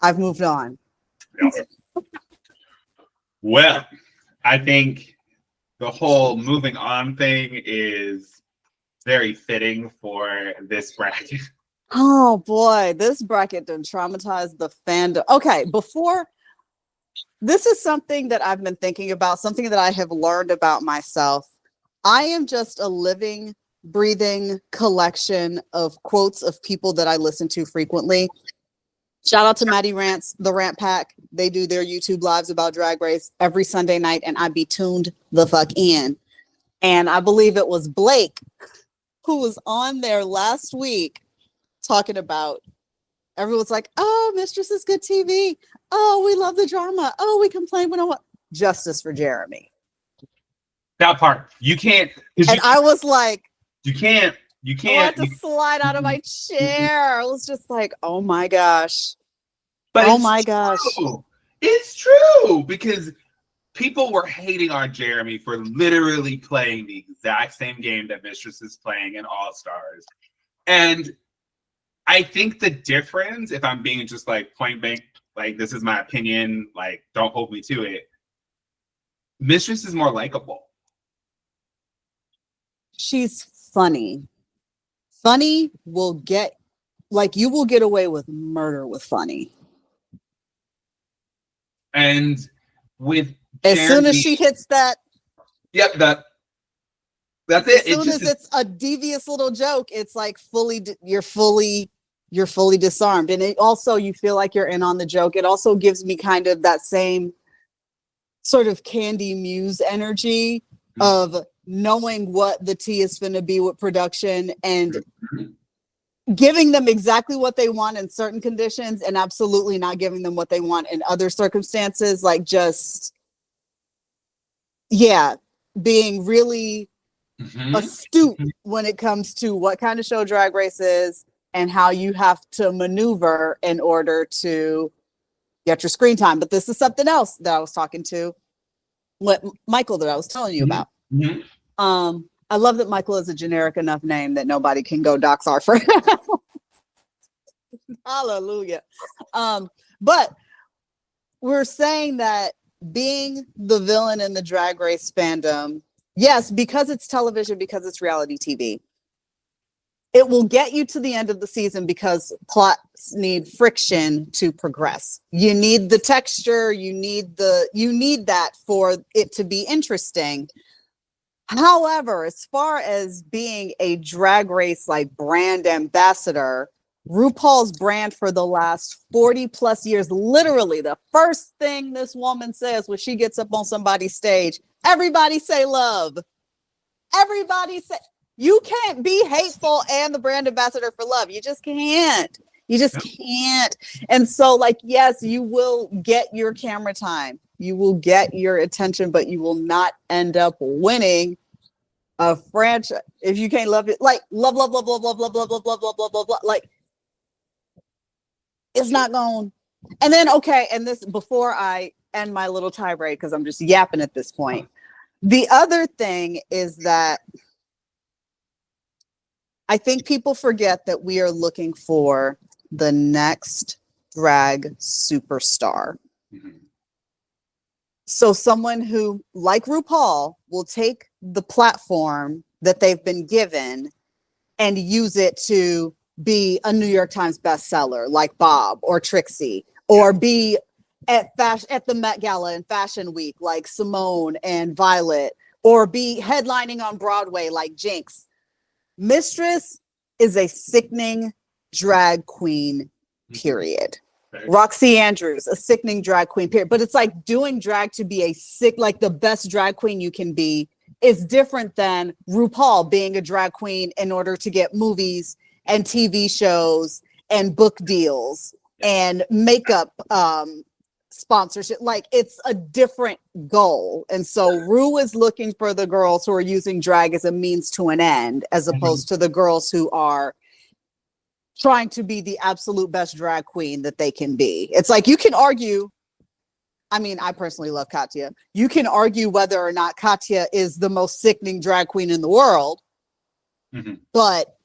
I've moved on. Yep. Well, I think the whole moving on thing is very fitting for this bracket. Oh boy, this bracket done traumatized the fandom. Okay, this is something that I've been thinking about, something that I have learned about myself. I am just a living, breathing collection of quotes of people that I listen to frequently. Shout out to Maddie Rants, the Rant Pack. They do their YouTube lives about Drag Race every Sunday night, and I be tuned the fuck in. And I believe it was Blake who was on there last week talking about, everyone's like, oh, Mistress is good TV. Oh, we love the drama. Oh, we complain when I want justice for Jeremy. That part. You can't. And I was like, you can't. I had to slide out of my chair. I was just like, oh my gosh. But oh my gosh. It's true, because people were hating on Jeremy for literally playing the exact same game that Mistress is playing in All Stars. And I think the difference, if I'm being just like point blank, like this is my opinion, like don't hold me to it, Mistress is more likable. She's funny. Funny will get, like, you will get away with murder with funny. And with as Jeremy, soon as she hits that, yep, that's it. As soon as it's a devious little joke, it's like you're fully disarmed. And it also, you feel like you're in on the joke. It also gives me kind of that same sort of Candy Muse energy of knowing what the tea is finna be with production and giving them exactly what they want in certain conditions and absolutely not giving them what they want in other circumstances. Like just, yeah, being really astute when it comes to what kind of show Drag Race is and how you have to maneuver in order to get your screen time. But this is something else that I was talking to Michael that I was telling you about. I love that Michael is a generic enough name that nobody can go dox our for him. Hallelujah. But we're saying that being the villain in the Drag Race fandom, yes, because it's television, because it's reality TV, it will get you to the end of the season because plots need friction to progress. You need the texture, you need that for it to be interesting. However, as far as being a Drag Race like brand ambassador, RuPaul's brand for the last 40 plus years, literally the first thing this woman says when she gets up on somebody's stage, everybody say love. Everybody say, you can't be hateful and the brand ambassador for love. You just can't. You just can't. And so, like, yes, you will get your camera time. You will get your attention, but you will not end up winning a franchise if you can't love it. Like, love, love, love, love, love, love, love, love, love, love, love, love, love. Like, it's not going. And then, okay, and this, before I end my little tirade, because I'm just yapping at this point. The other thing is that I think people forget that we are looking for the next drag superstar. So someone who, like RuPaul, will take the platform that they've been given and use it to be a New York Times bestseller, like Bob or Trixie, or be at the Met Gala and Fashion Week, like Simone and Violet, or be headlining on Broadway, like Jinx. Mistress is a sickening drag queen, period. Roxy Andrews, a sickening drag queen, period. But it's like doing drag to be like the best drag queen you can be is different than RuPaul being a drag queen in order to get movies and TV shows and book deals and makeup sponsorship. Like, it's a different goal. And so Ru is looking for the girls who are using drag as a means to an end, as opposed to the girls who are trying to be the absolute best drag queen that they can be. It's like, you can argue, I mean, I personally love Katya. You can argue whether or not Katya is the most sickening drag queen in the world, but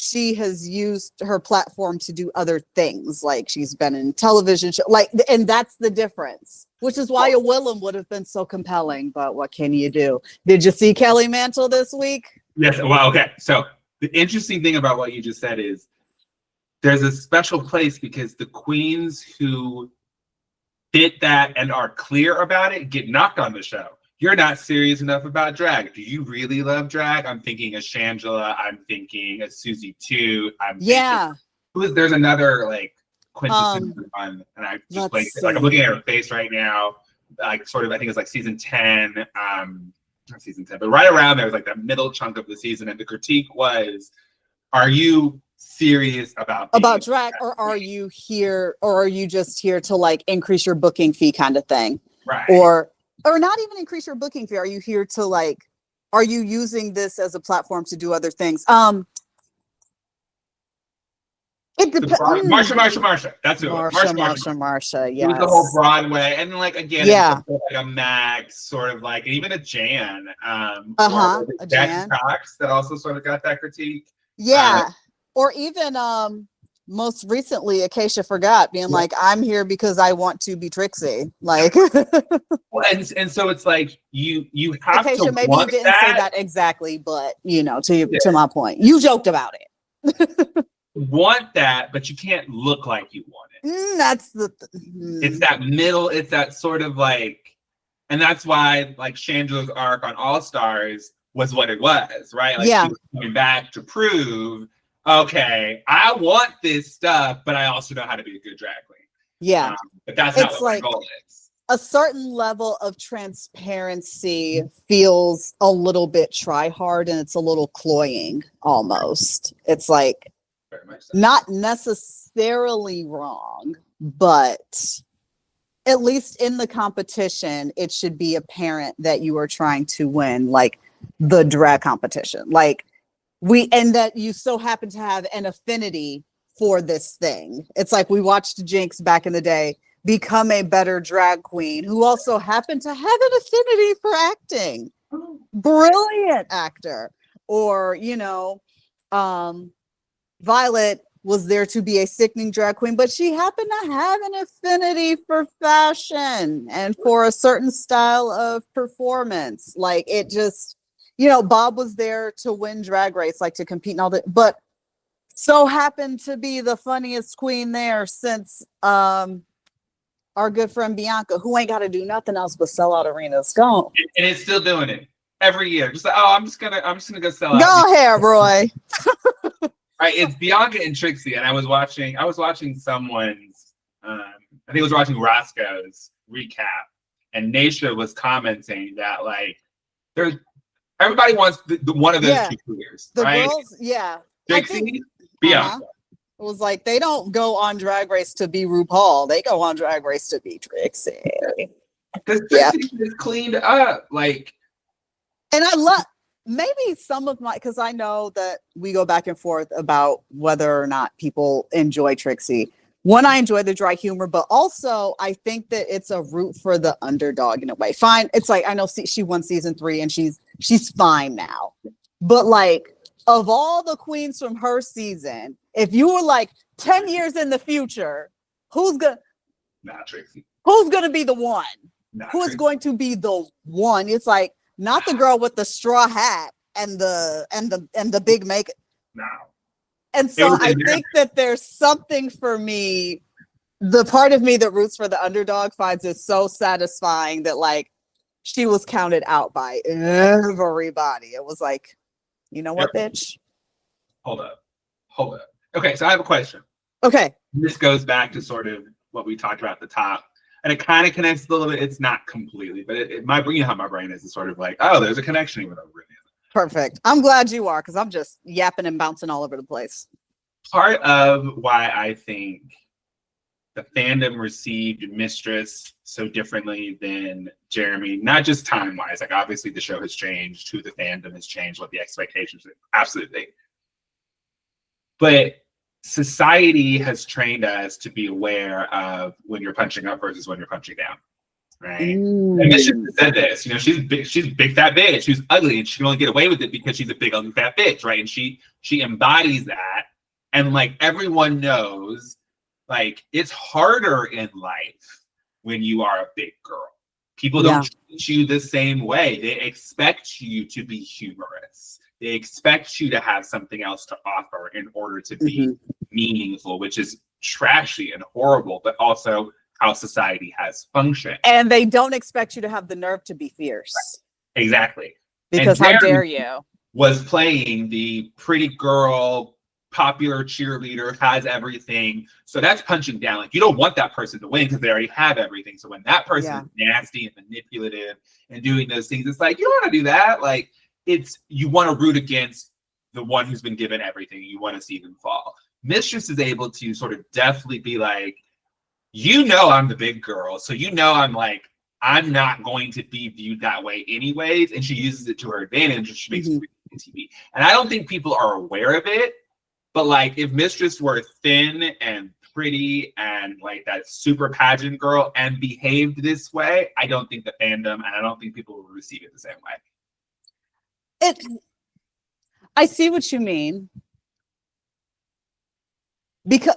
she has used her platform to do other things. Like she's been in television show, like, and that's the difference, which is why a Willem would have been so compelling. But what can you do? Did you see Kelly Mantle this week? Yes. Well, okay. So the interesting thing about what you just said is there's a special place because the queens who fit that and are clear about it get knocked on the show. You're not serious enough about drag. Do you really love drag? I'm thinking of Shangela. I'm thinking of Susie too. There's another like quintessential one, and I just like I'm looking at her face right now. Like sort of, I think it's like season 10, not season 10, but right around there was like the middle chunk of the season, and the critique was, "Are you serious about drag, or are you here, or are you just here to like increase your booking fee kind of thing?" Right. Or not even increase your booking fee. Are you here to like, are you using this as a platform to do other things? It depends. Marsha. That's it. Marsha. Yes. It was the whole Broadway, and then like again, yeah, like a Max, sort of like, and even a Jan. A Jan Cox that also sort of got that critique. Yeah, or even most recently, Acacia Forgot being like, "I'm here because I want to be Trixie." Like, well, and so it's like you have Acacia, to maybe want you didn't say that exactly, but you know, to my point, you joked about it. Want that, but you can't look like you want it. That's it's that middle. It's that sort of like, and that's why like Shangela's arc on All Stars was what it was, right? Like she was coming back to prove, okay, I want this stuff, but I also know how to be a good drag queen. Yeah. But that's not what my goal is. A certain level of transparency feels a little bit try hard, and it's a little cloying almost. It's like not necessarily wrong, but at least in the competition, it should be apparent that you are trying to win, like the drag competition. Like and that you so happen to have an affinity for this thing. It's like we watched Jinx back in the day become a better drag queen who also happened to have an affinity for acting. Brilliant actor. Or, you know, Violet was there to be a sickening drag queen, but she happened to have an affinity for fashion and for a certain style of performance. Like it just, you know, Bob was there to win Drag Race, like to compete and all that, but so happened to be the funniest queen there since our good friend Bianca, who ain't got to do nothing else but sell out arenas. Go. And it's still doing it every year. Just like, oh, I'm just gonna go sell out. Go ahead, Roy. Right, it's Bianca and Trixie, and I was watching someone's, I think I was watching Roscoe's recap, and Naisha was commenting that like everybody wants the one of those two careers, the right? girls, Trixie, Bianca. It was like they don't go on Drag Race to be RuPaul; they go on Drag Race to be Trixie. Because Trixie is cleaned up, like, and I love. Maybe some of my, because I know that we go back and forth about whether or not people enjoy Trixie. One, I enjoy the dry humor, but also I think that it's a root for the underdog in a way. Fine, it's like I know she won season 3 and she's fine now, but like of all the queens from her season, if you were like 10 years in the future, who's gonna be the one? Who is going to be the one? It's like. Not the girl with the straw hat and the big makeup. No. And so I think that there's something for me. The part of me that roots for the underdog finds it so satisfying that like she was counted out by everybody. It was like, you know what, bitch? Hold up. Okay, so I have a question. Okay. This goes back to sort of what we talked about at the top. And it kind of connects a little bit. It's not completely, but you know how my brain is. It's sort of like, oh, there's a connection even though it really isn't. Perfect. I'm glad you are, because I'm just yapping and bouncing all over the place. Part of why I think the fandom received Mistress so differently than Jeremy, not just time-wise, like obviously the show has changed, who the fandom has changed, what the expectations are, absolutely. But society has trained us to be aware of when you're punching up versus when you're punching down. right? And Mistress said this, you know, she's a big fat bitch. She's ugly, and she can only get away with it because she's a big ugly fat bitch, right? And she embodies that, and like everyone knows, like it's harder in life when you are a big girl. People don't treat you the same way. They expect you to be humorous. They expect you to have something else to offer in order to be meaningful, which is trashy and horrible, but also how society has functioned. And they don't expect you to have the nerve to be fierce. Right. Exactly. Because how dare you? Was playing the pretty girl, popular cheerleader, has everything. So that's punching down. Like, you don't want that person to win because they already have everything. So when that person is nasty and manipulative and doing those things, it's like, you don't want to do that. Like, you want to root against the one who's been given everything. You want to see them fall. Mistress is able to sort of deftly be like, you know, I'm the big girl, so you know I'm not going to be viewed that way anyways, and she uses it to her advantage, which makes it TV. And I don't think people are aware of it, but like if Mistress were thin and pretty and like that super pageant girl and behaved this way, I don't think the fandom and I don't think people will receive it the same way. I see what you mean.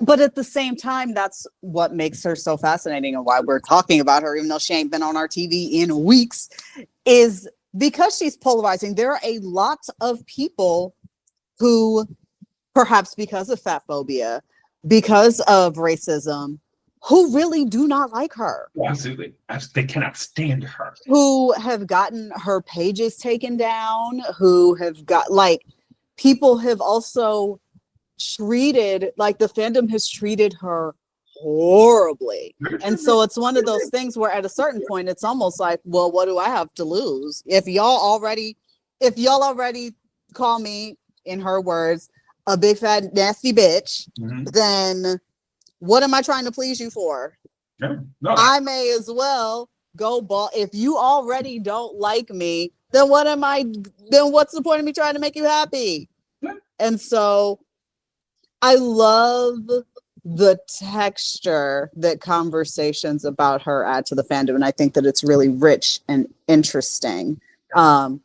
But at the same time, that's what makes her so fascinating and why we're talking about her, even though she ain't been on our TV in weeks, is because she's polarizing. There are a lot of people who, perhaps because of fat phobia, because of racism, who really do not like her. Absolutely. They cannot stand her. Who have gotten her pages taken down, who have got, like, people have also treated, like the fandom has treated her horribly. And so it's one of those things where at a certain point it's almost like, well, what do I have to lose? If y'all already call me, in her words, a big fat nasty bitch, then what am I trying to please you for? No. I may as well go ball. If you already don't like me, then what's the point of me trying to make you happy? And so I love the texture that conversations about her add to the fandom, and I think that it's really rich and interesting. I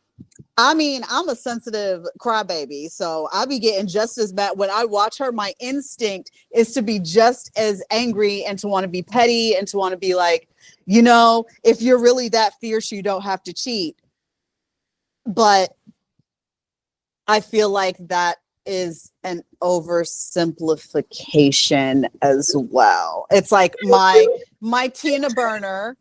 mean, I'm a sensitive crybaby, so I'll be getting just as bad when I watch her. My instinct is to be just as angry and to want to be petty and to want to be like, you know, if you're really that fierce, you don't have to cheat. But I feel like that is an oversimplification as well. It's like my Tina Burner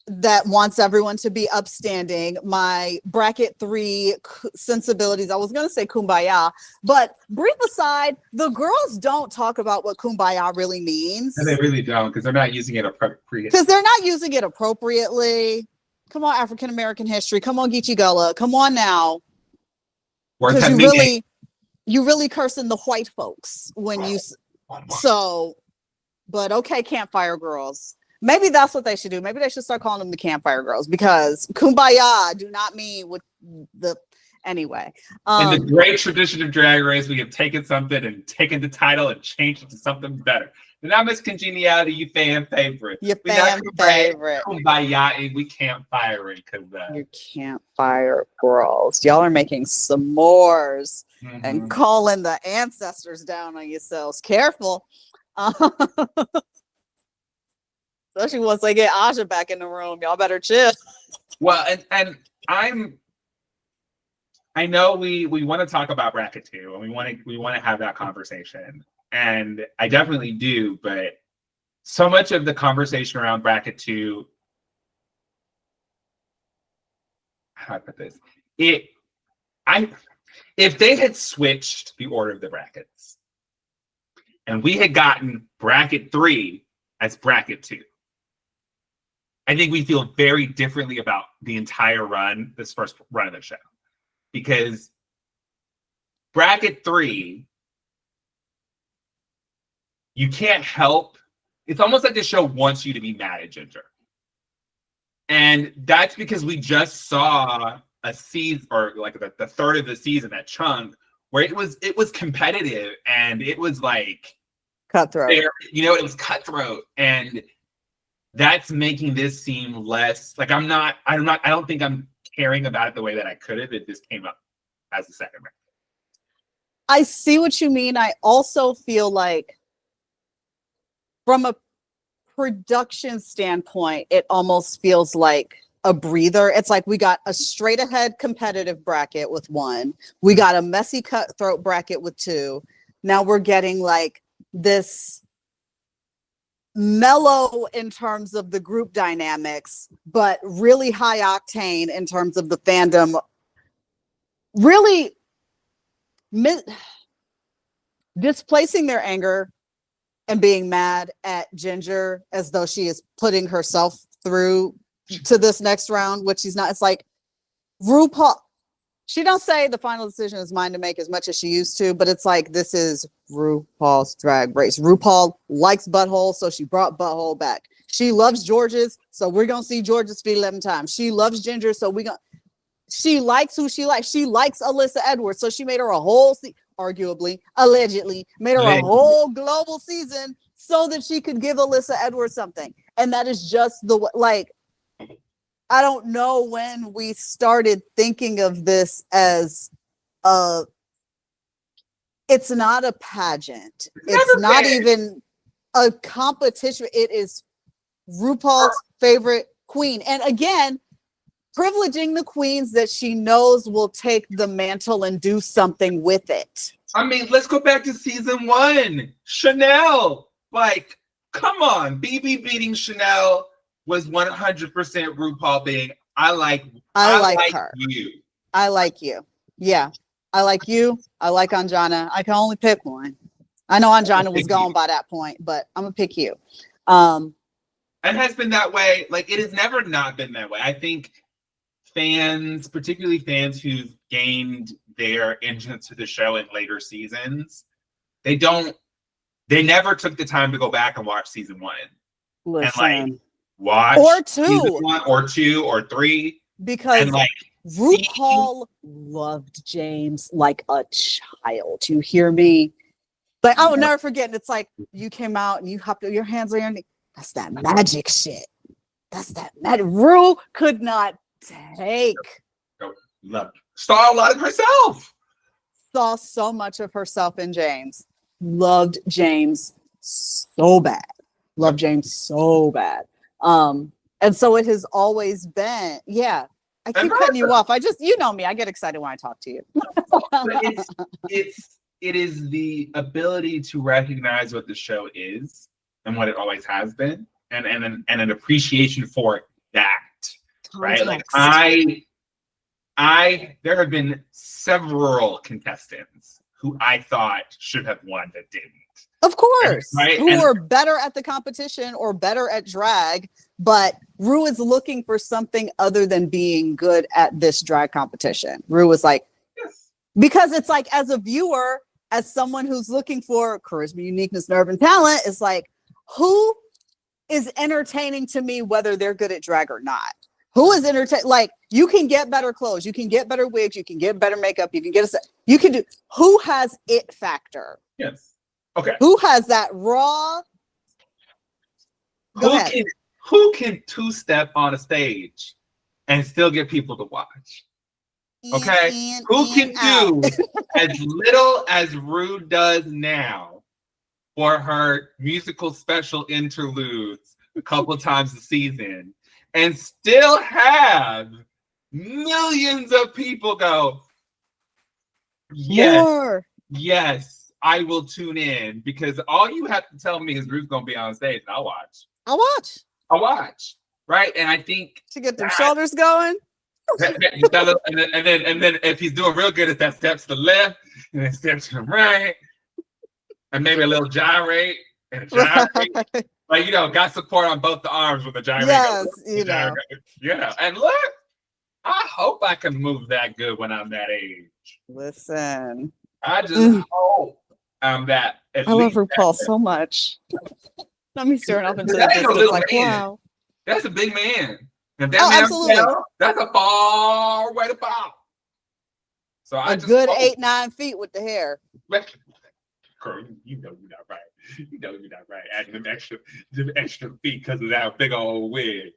that wants everyone to be upstanding, my bracket 3 sensibilities. I was going to say kumbaya, but brief aside, the girls don't talk about what kumbaya really means. And they really don't, because they're not using it appropriately. Come on, African American history. Come on, Geechee Gullah. Come on now. Because you really cursing the white folks when you so. But okay, Campfire Girls. Maybe that's what they should do. Maybe they should start calling them the Campfire Girls, because kumbaya do not mean with the anyway. In the great tradition of Drag Race, we have taken something and taken the title and changed it to something better. And now, Miss Congeniality, you fan favorite. Your fan favorite. Kumbaya, we campfire it because you Campfire Girls. Y'all are making s'mores and calling the ancestors down on yourselves. Careful. Especially once they get Aja back in the room, y'all better chill. Well, and I know we want to talk about bracket 2, and we want to have that conversation, and I definitely do. But so much of the conversation around bracket 2, how do I put this? If they had switched the order of the brackets, and we had gotten bracket 3 as bracket 2, I think we feel very differently about the entire run, this first run of the show. Because bracket 3, you can't help. It's almost like the show wants you to be mad at Ginger. And that's because we just saw a season, or like the third of the season, that chunk, where it was competitive and it was like cutthroat. It was cutthroat. And that's making this seem less like I don't think I'm caring about it the way that I could have. It just came up as the second round. I see what you mean. I also feel like from a production standpoint, it almost feels like a breather. It's like we got a straight ahead competitive bracket with 1. We got a messy cutthroat bracket with 2. Now we're getting like this mellow in terms of the group dynamics, but really high octane in terms of the fandom. Really displacing their anger and being mad at Ginger as though she is putting herself through to this next round, which she's not. It's like RuPaul, she don't say the final decision is mine to make as much as she used to, but it's like, this is RuPaul's Drag Race. RuPaul likes butthole, so she brought butthole back. She loves George's, so we're gonna see George's feet 11 times. She loves Ginger, so she likes who she likes. She likes Alyssa Edwards, so she made her a whole arguably, allegedly, made her a whole global season so that she could give Alyssa Edwards something. And that is just like, I don't know when we started thinking of this as it's not a pageant. It's not even a competition. It is RuPaul's favorite queen. And again, privileging the queens that she knows will take the mantle and do something with it. I mean, let's go back to season 1. Chanel, like, come on. BB beating Chanel was 100% RuPaul being, I like her. You. I like you. Yeah. I like you. I like Anjana. I can only pick one. I know Anjana was gone by that point, but I'm gonna pick you. And has been that way. Like, it has never not been that way. I think fans, particularly fans who've gained their entrance to the show in later seasons, they never took the time to go back and watch season 1. Listen. And like watch or 2 1 or 2 or 3. Because and like RuPaul loved James like a child. You hear me? But I will never forget. And it's like you came out and you hopped your hands on your knee. That's that magic shit. That's that magic. Ru could not take. Saw a lot of herself. Saw so much of herself in James. Loved James so bad. Loved James so bad. And so it has always been, yeah. I keep cutting you off. You know me. I get excited when I talk to you. It is the ability to recognize what the show is and what it always has been, and an appreciation for that. Right? Like there have been several contestants who I thought should have won that didn't. Of course, right? Who were better at the competition or better at drag, but Ru is looking for something other than being good at this drag competition. Ru was like, yes. Because it's like, as a viewer, as someone who's looking for charisma, uniqueness, nerve, and talent, it's like, who is entertaining to me, whether they're good at drag or not? Who is entertaining? Like, you can get better clothes, you can get better wigs, you can get better makeup, you can get you can do. Who has it factor? Yes. Okay. Who has that raw? Who can two-step on a stage and still get people to watch? Okay. Who can do as little as Ru does now for her musical special interludes a couple times a season and still have millions of people go, yes, yes, I will tune in, because all you have to tell me is Ru's gonna be on stage and I'll watch. Right? And I think to get their shoulders going. and then if he's doing real good, it's that step to the left and then step to the right, and maybe a little gyrate and a gyrate. Like, got support on both the arms with the gyrate. Yes, And look, I hope I can move that good when I'm that age. Listen, I just hope I'm that. I love RuPaul so much. Let me staring up into the distance like, wow. That's a big man. If that man absolutely. Fell, that's a far way to fall. So a good 8-9 feet with the hair. Girl, you're not right. You know you're not right. Adding them extra feet because of that big old wig.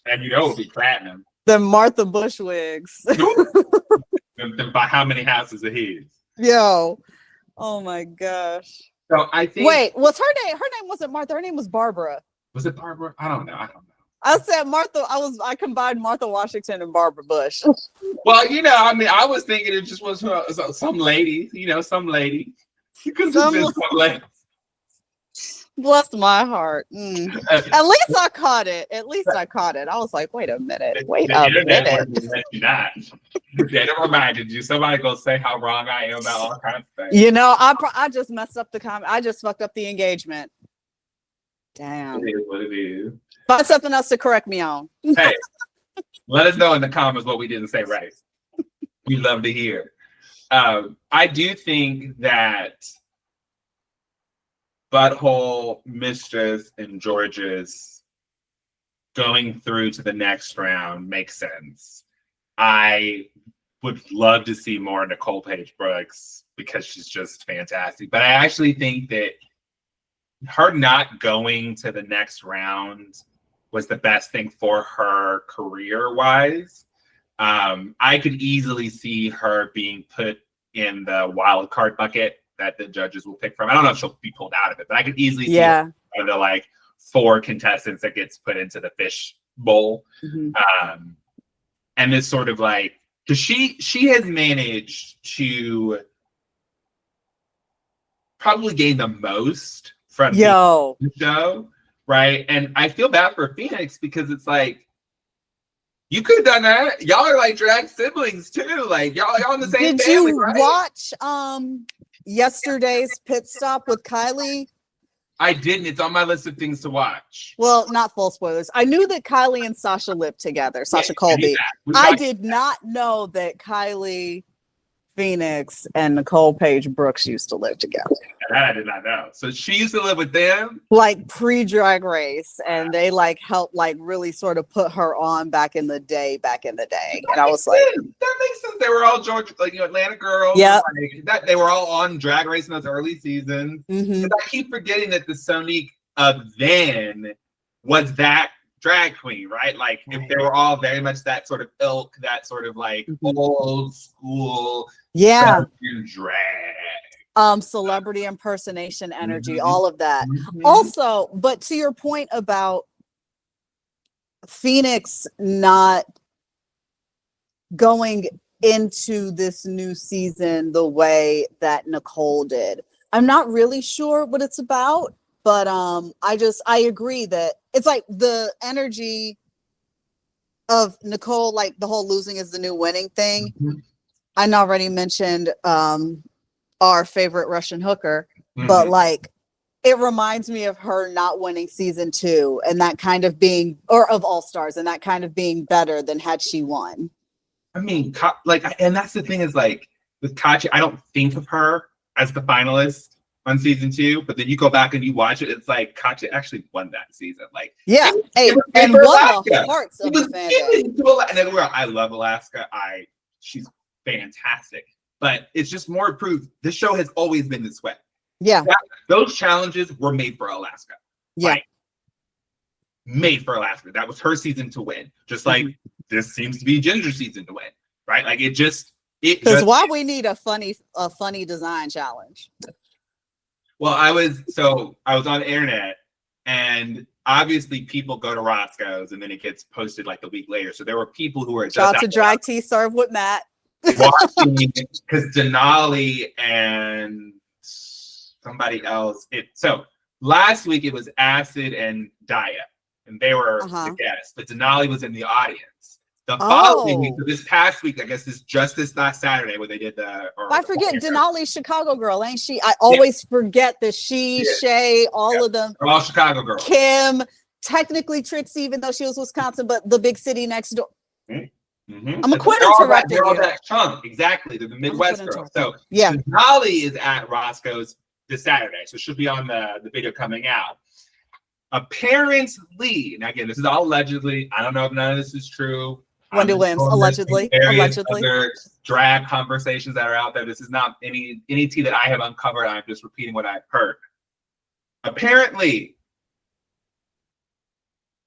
And you know it'll be platinum. The Martha Bush wigs. By how many houses are his? Yo. Oh my gosh. So I think. Wait, was her name? Her name wasn't Martha. Her name was Barbara. Was it Barbara? I don't know. I said Martha. I combined Martha Washington and Barbara Bush. Well, you know, I mean, I was thinking it just was some lady. You know, some lady. You could have been some lady. Bless my heart. At least I caught it. I was like, wait a minute. Wait a minute. They reminded you. Somebody go say how wrong I am about all kinds of things. You know, I just messed up the comment. I just fucked up the engagement. Damn. It is what it is. Find something else to correct me on. Hey, let us know in the comments what we didn't say right. We love to hear. I do think that Butthole, Mistress, and George's going through to the next round makes sense. I would love to see more Nicole Paige Brooks because she's just fantastic. But I actually think that her not going to the next round was the best thing for her career-wise. I could easily see her being put in the wild card bucket that the judges will pick from. I don't know if she'll be pulled out of it, but I could easily see one of the like 4 contestants that gets put into the fish bowl. And it's sort of like, because she has managed to probably gain the most from the show, right? And I feel bad for Phoenix because it's like, you could have done that. Y'all are like drag siblings too. Like y'all on the same Did family, you right? watch yesterday's pit stop with Kylie? I didn't. It's on my list of things to watch. Well, not full spoilers. I knew that Kylie and Sasha lived together. Sasha Colby. I did not know that Kylie Phoenix and Nicole Paige Brooks used to live together. That I did not know. So she used to live with them? Like pre-Drag Race. And they like helped like really sort of put her on back in the day. And I was like, that makes sense. They were all Georgia, like, you know, Atlanta girls. Yeah. Like, they were all on Drag Race in those early seasons. I keep forgetting that the Sonique of then was that drag queen, right? Like if they were all very much that sort of ilk, that sort of like old school drag. Celebrity impersonation energy, all of that. Also, but to your point about Phoenix not going into this new season the way that Nicole did, I'm not really sure what it's about, but I agree that it's like the energy of Nicole, like the whole losing is the new winning thing. I already mentioned our favorite Russian hooker, but like it reminds me of her not winning season 2 and that kind of being, or of All Stars, and that kind of being better than had she won. I mean, like, and that's the thing is like with Katya, I don't think of her as the finalist on season 2, but then you go back and you watch it, it's like Katya actually won that season. Like, yeah, and won the hearts of the fandom. And then I love Alaska. She's fantastic. But it's just more proof this show has always been this way. Yeah. Those challenges were made for Alaska. Yeah. Like, made for Alaska. That was her season to win. Just like this seems to be Ginger's season to win. Right? Like because why we need a funny design challenge. Well, I was on the internet and obviously people go to Roscoe's and then it gets posted like the week later. So there were people who were just shout out to Drag Tea Serve with Matt. Watching because Denali and somebody else. So last week it was Acid and Daya, and they were the guests, but Denali was in the audience. The following week, so this past week, I guess this last Saturday where they did I forget Denali's Chicago girl, ain't she? I always forget that Shay, all of them. They're all Chicago girls. Kim, technically Trixie, even though she was Wisconsin, but the big city next door. I'm gonna quit interrupting you. That chunk. Exactly, they're the Midwest girls. So yeah, Denali is at Roscoe's this Saturday, so she'll be on the video coming out. Apparently, and again, this is all allegedly. I don't know if none of this is true. Wendy Williams, allegedly. Other drag conversations that are out there. This is not any tea that I have uncovered. I'm just repeating what I've heard. Apparently,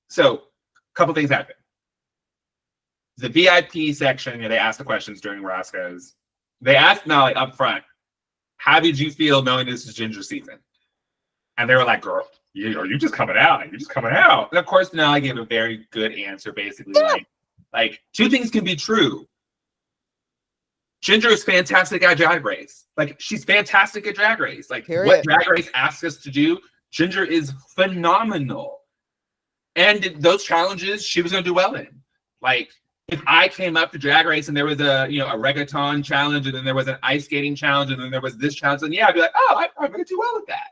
so a couple things happened. The VIP section, they asked the questions during Roscoe's. They asked Molly up front, how did you feel knowing this is Ginger season? And they were like, girl, are you just coming out? You're just coming out. And of course, Denali gave a very good answer, basically like two things can be true. Ginger is fantastic at Drag Race. Like, she's fantastic at Drag Race. Like, what Drag Race asks us to do, Ginger is phenomenal. And those challenges, she was going to do well in. Like, if I came up to Drag Race and there was a reggaeton challenge, and then there was an ice skating challenge, and then there was this challenge, and I'd be like, oh, I'm going to do well with that.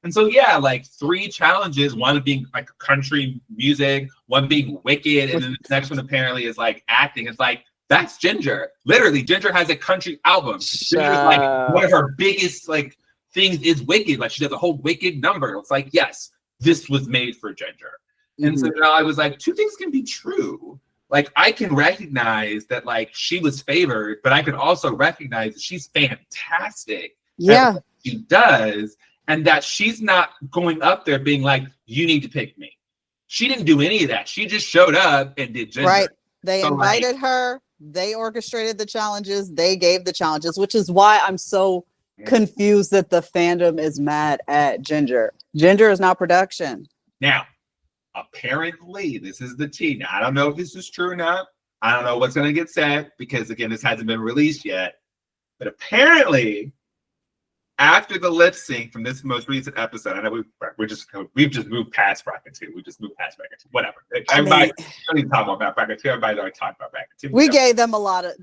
And so, like 3 challenges, one being like country music, one being Wicked, and then the next one apparently is like acting. It's like, that's Ginger. Literally, Ginger has a country album. Ginger's like, one of her biggest like things is Wicked. Like, she does a whole Wicked number. It's like, yes, this was made for Ginger. And so now I was like, two things can be true. Like, I can recognize that like she was favored, but I can also recognize that she's fantastic. Yeah, she does. And that she's not going up there being like, you need to pick me. She didn't do any of that. She just showed up and did Ginger. Right. They invited her. They orchestrated the challenges. They gave the challenges, which is why I'm so confused that the fandom is mad at Ginger. Ginger is not production. Now, apparently, this is the tea. Now, I don't know if this is true or not. I don't know what's going to get said because, again, this hasn't been released yet. But apparently, after the lip sync from this most recent episode, I know we've just moved past bracket 2. We just moved past bracket 2. Whatever. Everybody don't even talk about bracket 2. Everybody's already talking about bracket 2. We gave them a lot of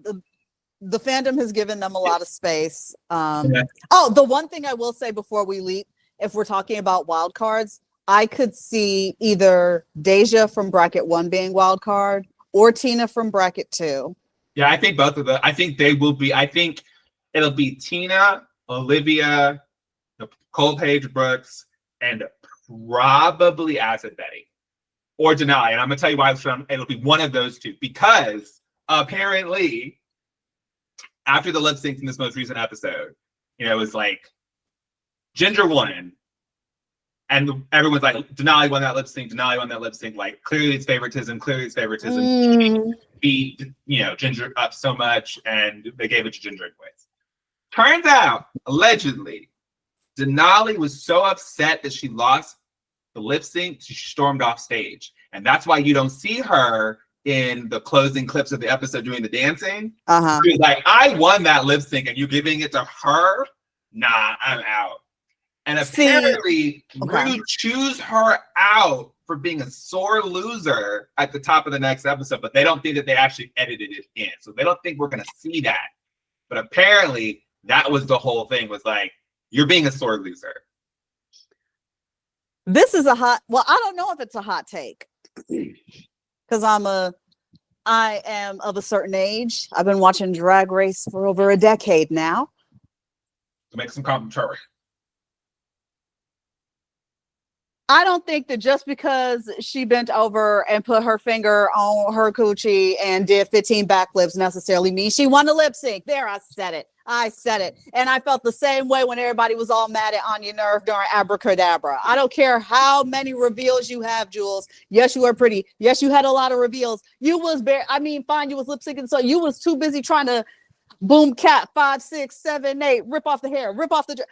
the fandom has given them a lot of space. Oh, the one thing I will say before we leap, if we're talking about wild cards, I could see either Deja from bracket 1 being wild card or Tina from bracket 2. Yeah, I think both of them. I think they will be. I think it'll be Tina, Olivia, Nicole Paige Brooks, and probably Acid Betty or Denali. And I'm gonna tell you why it'll be one of those two, because apparently after the lip sync in this most recent episode, it was like Ginger won, and everyone's like, Denali won that lip sync. Denali won that lip sync. Like, clearly it's favoritism. She beat Ginger up so much, and they gave it to Ginger anyways. Turns out, allegedly, Denali was so upset that she lost the lip sync, she stormed off stage. And that's why you don't see her in the closing clips of the episode doing the dancing. She was like, I won that lip sync, and you giving it to her? Nah, I'm out. And apparently, you choose her out for being a sore loser at the top of the next episode, but they don't think that they actually edited it in. So they don't think we're going to see that. But apparently, that was the whole thing, was like, you're being a sore loser. This is I don't know if it's a hot take, because I am of a certain age. I've been watching Drag Race for over a decade now. To make some commentary. I don't think that just because she bent over and put her finger on her coochie and did 15 backflips necessarily means she won the lip sync. There, I said it. And I felt the same way when everybody was all mad at Anya Nerve during Abracadabra. I don't care how many reveals you have, Jules. Yes, you are pretty. Yes, you had a lot of reveals. You was fine, you was lip syncing, so you was too busy trying to boom cat 5, 6, 7, 8, rip off the hair, rip off the...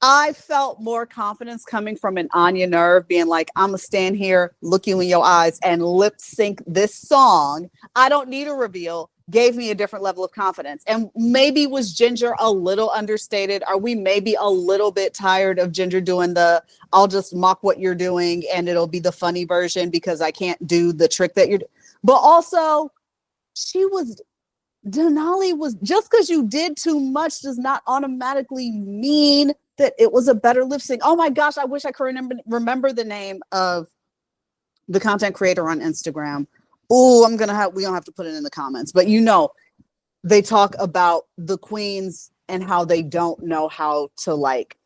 I felt more confidence coming from an Anya Nerve being like, I'm gonna stand here, look you in your eyes, and lip sync this song. I don't need a reveal. Gave me a different level of confidence. And maybe was Ginger a little understated? Are we maybe a little bit tired of Ginger doing the, I'll just mock what you're doing and it'll be the funny version because I can't do the trick that you're doing. But also, Denali was, just because you did too much does not automatically mean that it was a better lip sync. Oh my gosh, I wish I could remember the name of the content creator on Instagram. Oh, we don't have to put it in the comments, but they talk about the queens and how they don't know how to like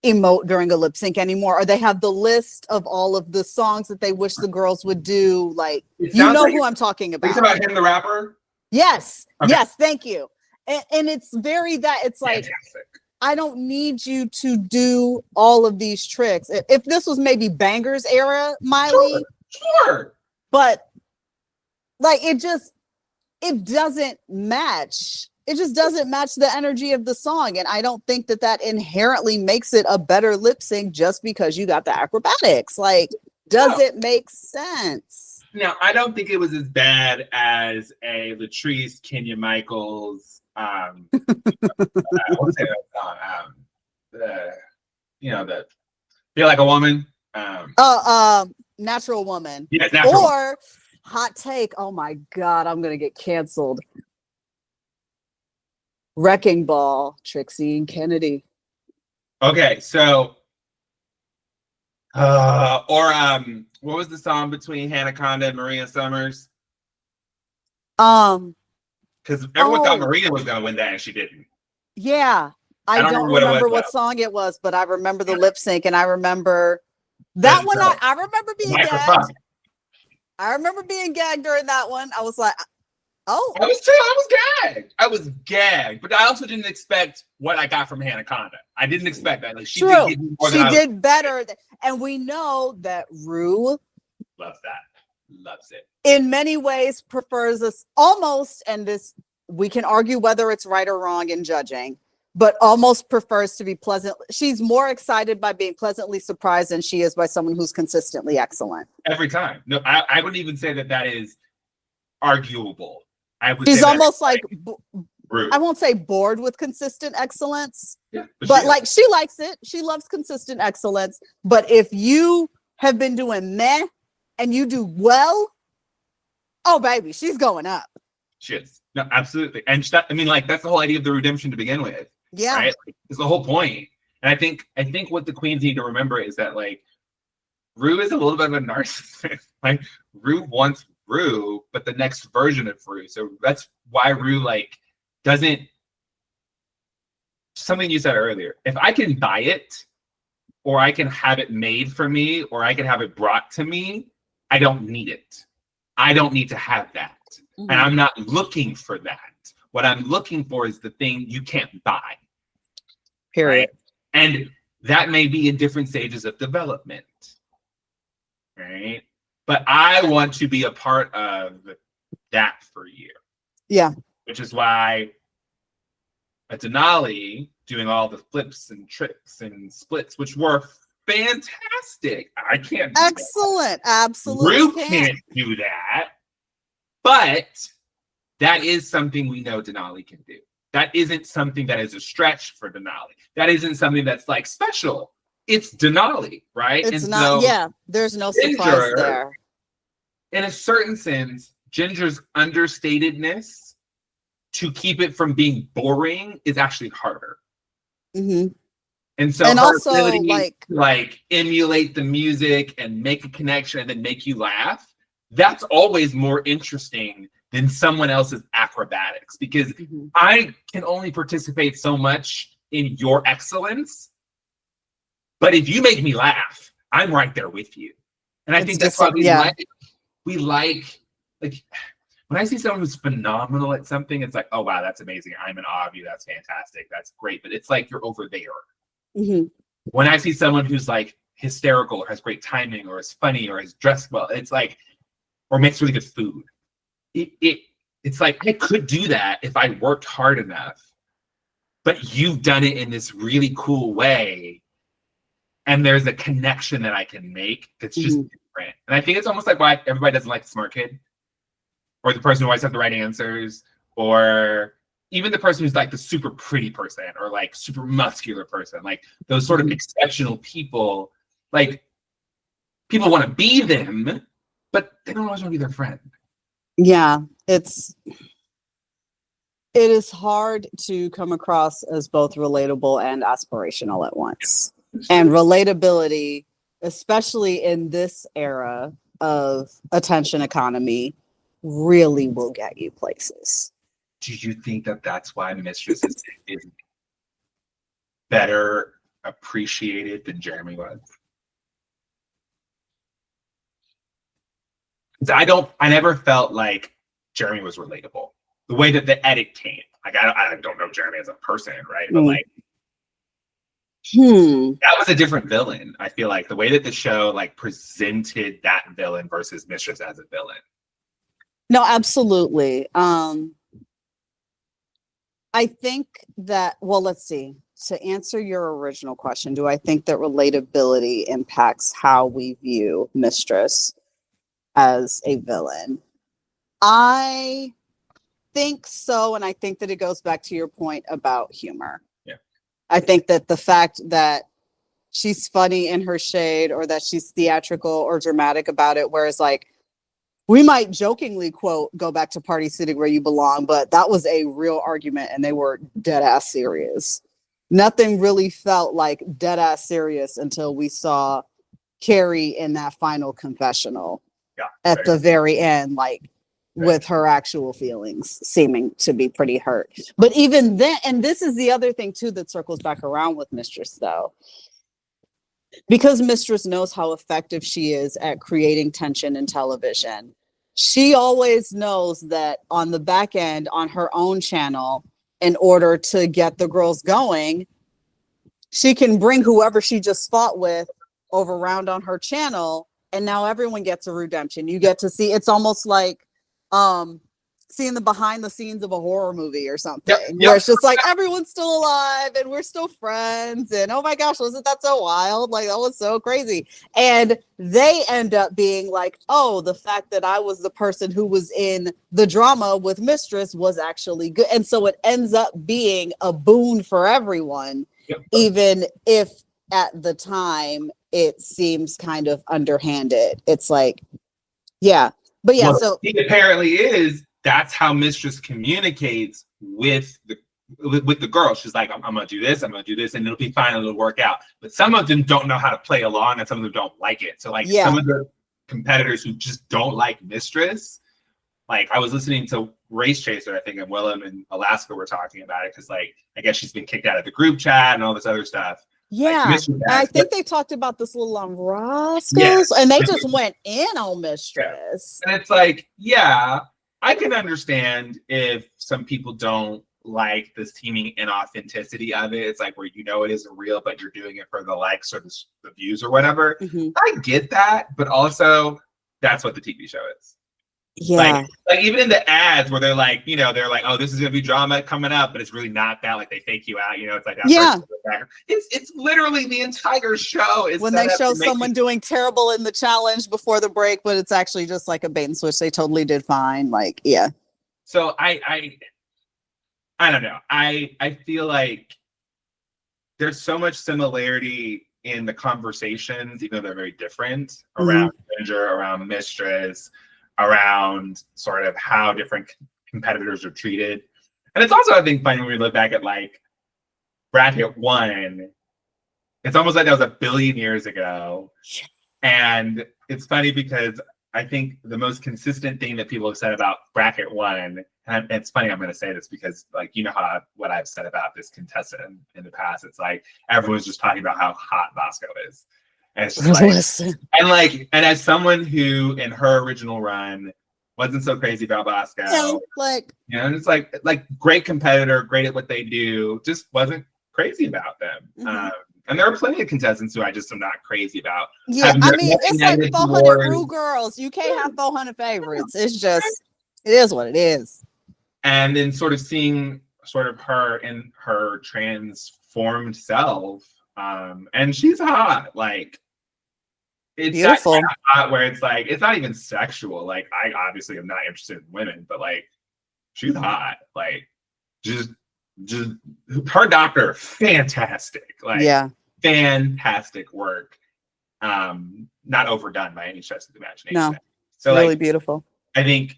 emote during a lip sync anymore, or they have the list of all of the songs that they wish the girls would do. Like, who I'm talking about. It's about him, the rapper? Yes. Okay. Yes. Thank you. And it's very that it's like, fantastic. I don't need you to do all of these tricks. If this was maybe Bangers era, Miley, sure. But like it doesn't match. It just doesn't match the energy of the song. And I don't think that inherently makes it a better lip sync just because you got the acrobatics. Like, does it make sense? No, I don't think it was as bad as a Latrice Kenya Michaels. What's that song? The Feel Like a Woman. Natural Woman. Yeah, Natural Or Woman. hot take. Oh my God, I'm gonna get canceled. Wrecking Ball, Trixie and Kennedy. Okay, so what was the song between Hanaconda and Maria Summers? Because everyone thought Maria was gonna win that and she didn't. Yeah. I don't remember what song it was, but I remember the lip sync and I remember that one. I remember being gagged. I remember being gagged during that one. I was like, oh. I was gagged. But I also didn't expect what I got from Hanaconda. I didn't expect that. Like she did give me more than she did better. And we know that Rue loves it. In many ways prefers us almost, and this we can argue whether it's right or wrong in judging, but almost prefers to be pleasant. She's more excited by being pleasantly surprised than she is by someone who's consistently excellent. Every time. No, I wouldn't even say that is arguable. She's almost like I won't say bored with consistent excellence, but like she likes it. She loves consistent excellence. But if you have been doing meh and you do well, oh baby, she's going up. She is. No, absolutely. And that's the whole idea of the redemption to begin with. Yeah. Right? It's the whole point. And I think what the queens need to remember is that like Rue is a little bit of a narcissist. Like Rue wants Rue, but the next version of Rue. So that's why Rue doesn't, something you said earlier. If I can buy it, or I can have it made for me, or I can have it brought to me, I don't need it. I don't need to have that. Mm-hmm. And I'm not looking for that. What I'm looking for is the thing you can't buy. Period. Right? And that may be in different stages of development. Right? But I want to be a part of that for you. Yeah. Which is why at Denali doing all the flips and tricks and splits, which were fantastic. I can't do excellent. That. Absolutely. Rue can't do that. But that is something we know Denali can do. That isn't something that is a stretch for Denali. That isn't something that's like special. It's Denali, right? It's and not, so there's no surprise there. In a certain sense, Ginger's understatedness to keep it from being boring is actually harder. Mm-hmm. And so, and also like emulate the music and make a connection and then make you laugh. That's always more interesting than someone else's acrobatics, because I can only participate so much in your excellence. But if you make me laugh, I'm right there with you. And I think that's why we like when I see someone who's phenomenal at something, it's like, oh wow, that's amazing. I'm in awe of you. That's fantastic. That's great. But it's like you're over there. Mm-hmm. When I see someone who's like hysterical or has great timing or is funny or is dressed well, it's like, or makes really good food. It's like I could do that if I worked hard enough, but you've done it in this really cool way, and there's a connection that I can make that's just different. And I think it's almost like why everybody doesn't like the smart kid, or the person who always has the right answers, or even the person who's like the super pretty person or like super muscular person, like those sort of exceptional people. Like people want to be them, but they don't always want to be their friend. Yeah, it is hard to come across as both relatable and aspirational at once. And relatability, especially in this era of attention economy, really will get you places. Do you think that that's why Mistress is better appreciated than Jeremy was? I never felt like Jeremy was relatable. The way that the edit came, like I don't know Jeremy as a person, right? But like That was a different villain. I feel like the way that the show like presented that villain versus Mistress as a villain. No, absolutely. I think that, well, let's see. To answer your original question, do I think that relatability impacts how we view Mistress as a villain? I think so, and I think that it goes back to your point about humor. Yeah. I think that the fact that she's funny in her shade, or that she's theatrical or dramatic about it, whereas like we might jokingly quote "go back to Party City where you belong," but that was a real argument and they were dead ass serious. Nothing really felt like dead ass serious until we saw Carrie in that final confessional at the very end, like with her actual feelings seeming to be pretty hurt. But even then, and this is the other thing too that circles back around with Mistress though, because Mistress knows how effective she is at creating tension in television. She always knows that on the back end, on her own channel, in order to get the girls going, she can bring whoever she just fought with over around on her channel, and now everyone gets a redemption. You get to see, it's almost like seeing the behind the scenes of a horror movie or something, where it's just like everyone's still alive and we're still friends, and oh my gosh, wasn't that so wild? Like that was so crazy. And they end up being like, oh, the fact that I was the person who was in the drama with Mistress was actually good. And so it ends up being a boon for everyone, even if at the time it seems kind of underhanded. It's like, yeah. But yeah, so it apparently is. That's how Mistress communicates with the girl. She's like, I'm gonna do this, and it'll be fine, it'll work out. But some of them don't know how to play along, and some of them don't like it. So like some of the competitors who just don't like Mistress, like I was listening to Race Chaser, I think, and Willem and Alaska were talking about it because like I guess she's been kicked out of the group chat and all this other stuff. Yeah, like, I think they talked about this little on Roscoe's, and they just went in on Mistress. And it's like, yeah, I can understand if some people don't like this teaming inauthenticity of it. It's like where you know it isn't real, but you're doing it for the likes or the views or whatever. I get that, but also that's what the TV show is. Yeah. Like even in the ads where they're like, you know, they're like, oh, this is gonna be drama coming up, but it's really not that. Like they fake you out, you know. It's like that. It's literally the entire show is when they show someone doing terrible in the challenge before the break, but it's actually just like a bait and switch. They totally did fine. Like, yeah. So I don't know. I feel like there's so much similarity in the conversations, even though they're very different, around Ginger, around Mistress, around sort of how different competitors are treated. And it's also, I think, funny when we look back at like Bracket 1. It's almost like that was a billion years ago. And it's funny because I think the most consistent thing that people have said about Bracket 1, and it's funny I'm going to say this because like, you know how what I've said about this contestant in the past, it's like everyone's just talking about how hot Bosco is. And it's just like, and as someone who in her original run wasn't so crazy about Bosco, like, you know, it's like great competitor, great at what they do, just wasn't crazy about them. And there are plenty of contestants who I just am not crazy about. Yeah, I mean, it's like 400 Rue girls. You can't have 400 favorites. It's just, it is what it is. And then sort of seeing sort of her in her transformed self. And she's hot. Like, it's beautiful. That kind of hot where it's like, it's not even sexual. Like, I obviously am not interested in women, but like, she's hot. Like, just her doctor, fantastic. Like, fantastic work. Not overdone by any stretch of the imagination. No, so really like, beautiful. I think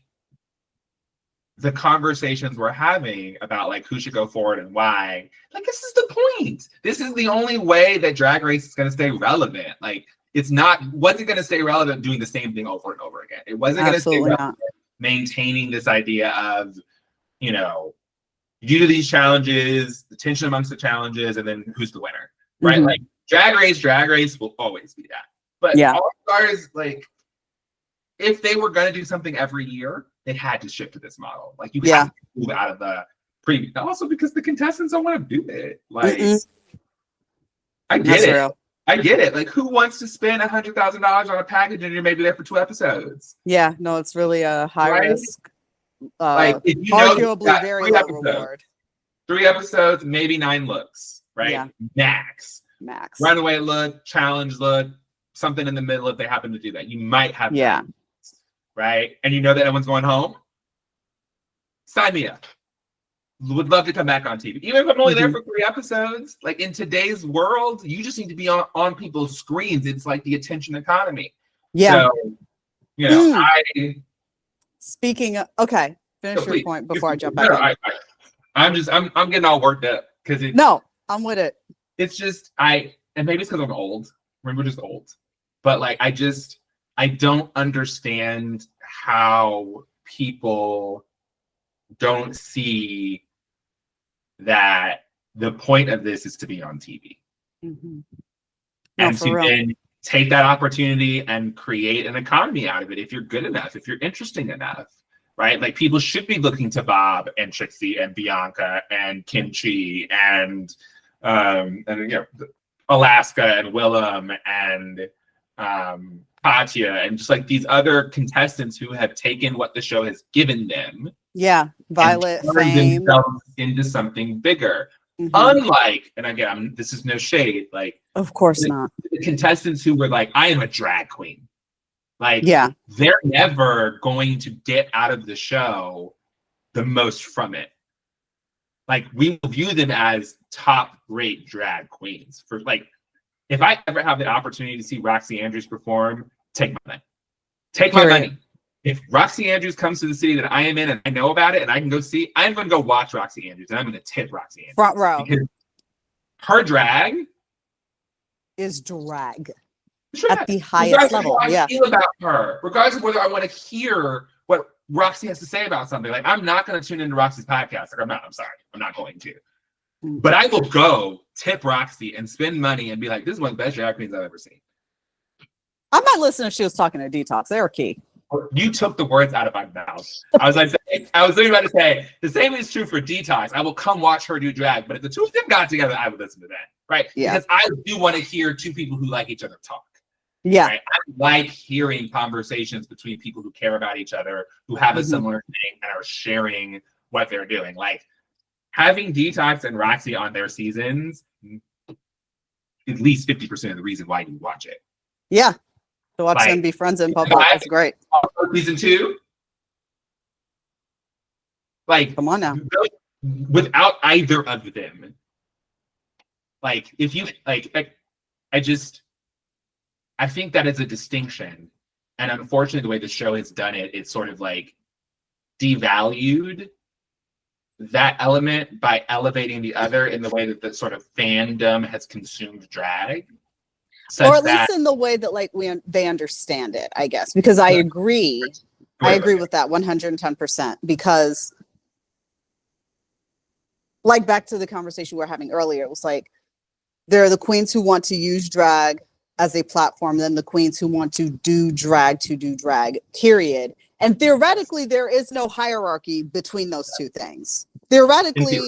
the conversations we're having about like who should go forward and why, like this is the point. This is the only way that Drag Race is going to stay relevant. Like wasn't going to stay relevant doing the same thing over and over again. It wasn't going to stay relevant maintaining this idea of, you know, you do these challenges, the tension amongst the challenges, and then who's the winner, right? Like Drag Race will always be that. But All Stars, like, if they were going to do something every year, they had to shift to this model. Like, you have to move out of the previous. Also, because the contestants don't want to do it. Like, I get That's it. real. I get it. Like, who wants to spend $100,000 on a package and you're maybe there for 2 episodes? Yeah, no, it's really a high Right? risk, Like, if you know that you arguably got very 3 low episodes, reward. 3 episodes, maybe 9 looks, right? Yeah. Max. Runaway look, challenge look, something in the middle if they happen to do that. You might have that, right? And you know that everyone's going home. Sign me up. Would love to come back on TV. Even if I'm only there for 3 episodes, like in today's world, you just need to be on people's screens. It's like the attention economy. Yeah. So, you know, Speaking of, okay, finish your point before I jump back in. I'm getting all worked up because no, I'm with it. It's just and maybe it's because I'm old. We're just old, but like I don't understand how people don't see that the point of this is to be on TV. And to then take that opportunity and create an economy out of it if you're good enough, if you're interesting enough, right? Like people should be looking to Bob and Trixie and Bianca and Kimchi and you know, Alaska and Willem and Katya and just like these other contestants who have taken what the show has given them. Yeah, Violet, and Fame, themselves into something bigger. Unlike, and again, this is no shade, like of course not. The contestants who were like, I am a drag queen. Like, they're never going to get out of the show the most from it. Like, we will view them as top-rate drag queens. For like, if I ever have the opportunity to see Roxy Andrews perform, take my money. Take my money. If Roxy Andrews comes to the city that I am in and I know about it and I can go see, I'm going to go watch Roxy Andrews and I'm going to tip Roxy Andrews. Front row. Because her drag is drag. At the highest level. I feel about her, regardless of whether I want to hear what Roxy has to say about something. Like, I'm not going to tune into Roxy's podcast. Like, I'm sorry. I'm not going to. But I will go tip Roxy and spend money and be like, this is one of the best drag queens I've ever seen. I might listen if she was talking to Detox. They were key. You took the words out of my mouth. I was literally about to say, the same is true for Detox. I will come watch her do drag, but if the two of them got together, I would listen to that. Right? Yeah. Because I do want to hear two people who like each other talk. Yeah. Right? I like hearing conversations between people who care about each other, who have a similar thing and are sharing what they're doing. Like having Detox and Roxy on their seasons, at least 50% of the reason why you watch it. Yeah. To watch them be friends in public. That's great. Season 2. Like, come on now. Without either of them, like, if you like, I think that is a distinction, and unfortunately, the way the show has done it, it's sort of like devalued that element by elevating the other in the way that the sort of fandom has consumed drag. Or at least in the way that like they understand it, I guess, because I agree. I agree with that 110% because like back to the conversation we were having earlier, it was like there are the queens who want to use drag as a platform, then the queens who want to do drag, period. And theoretically, there is no hierarchy between those two things. Theoretically,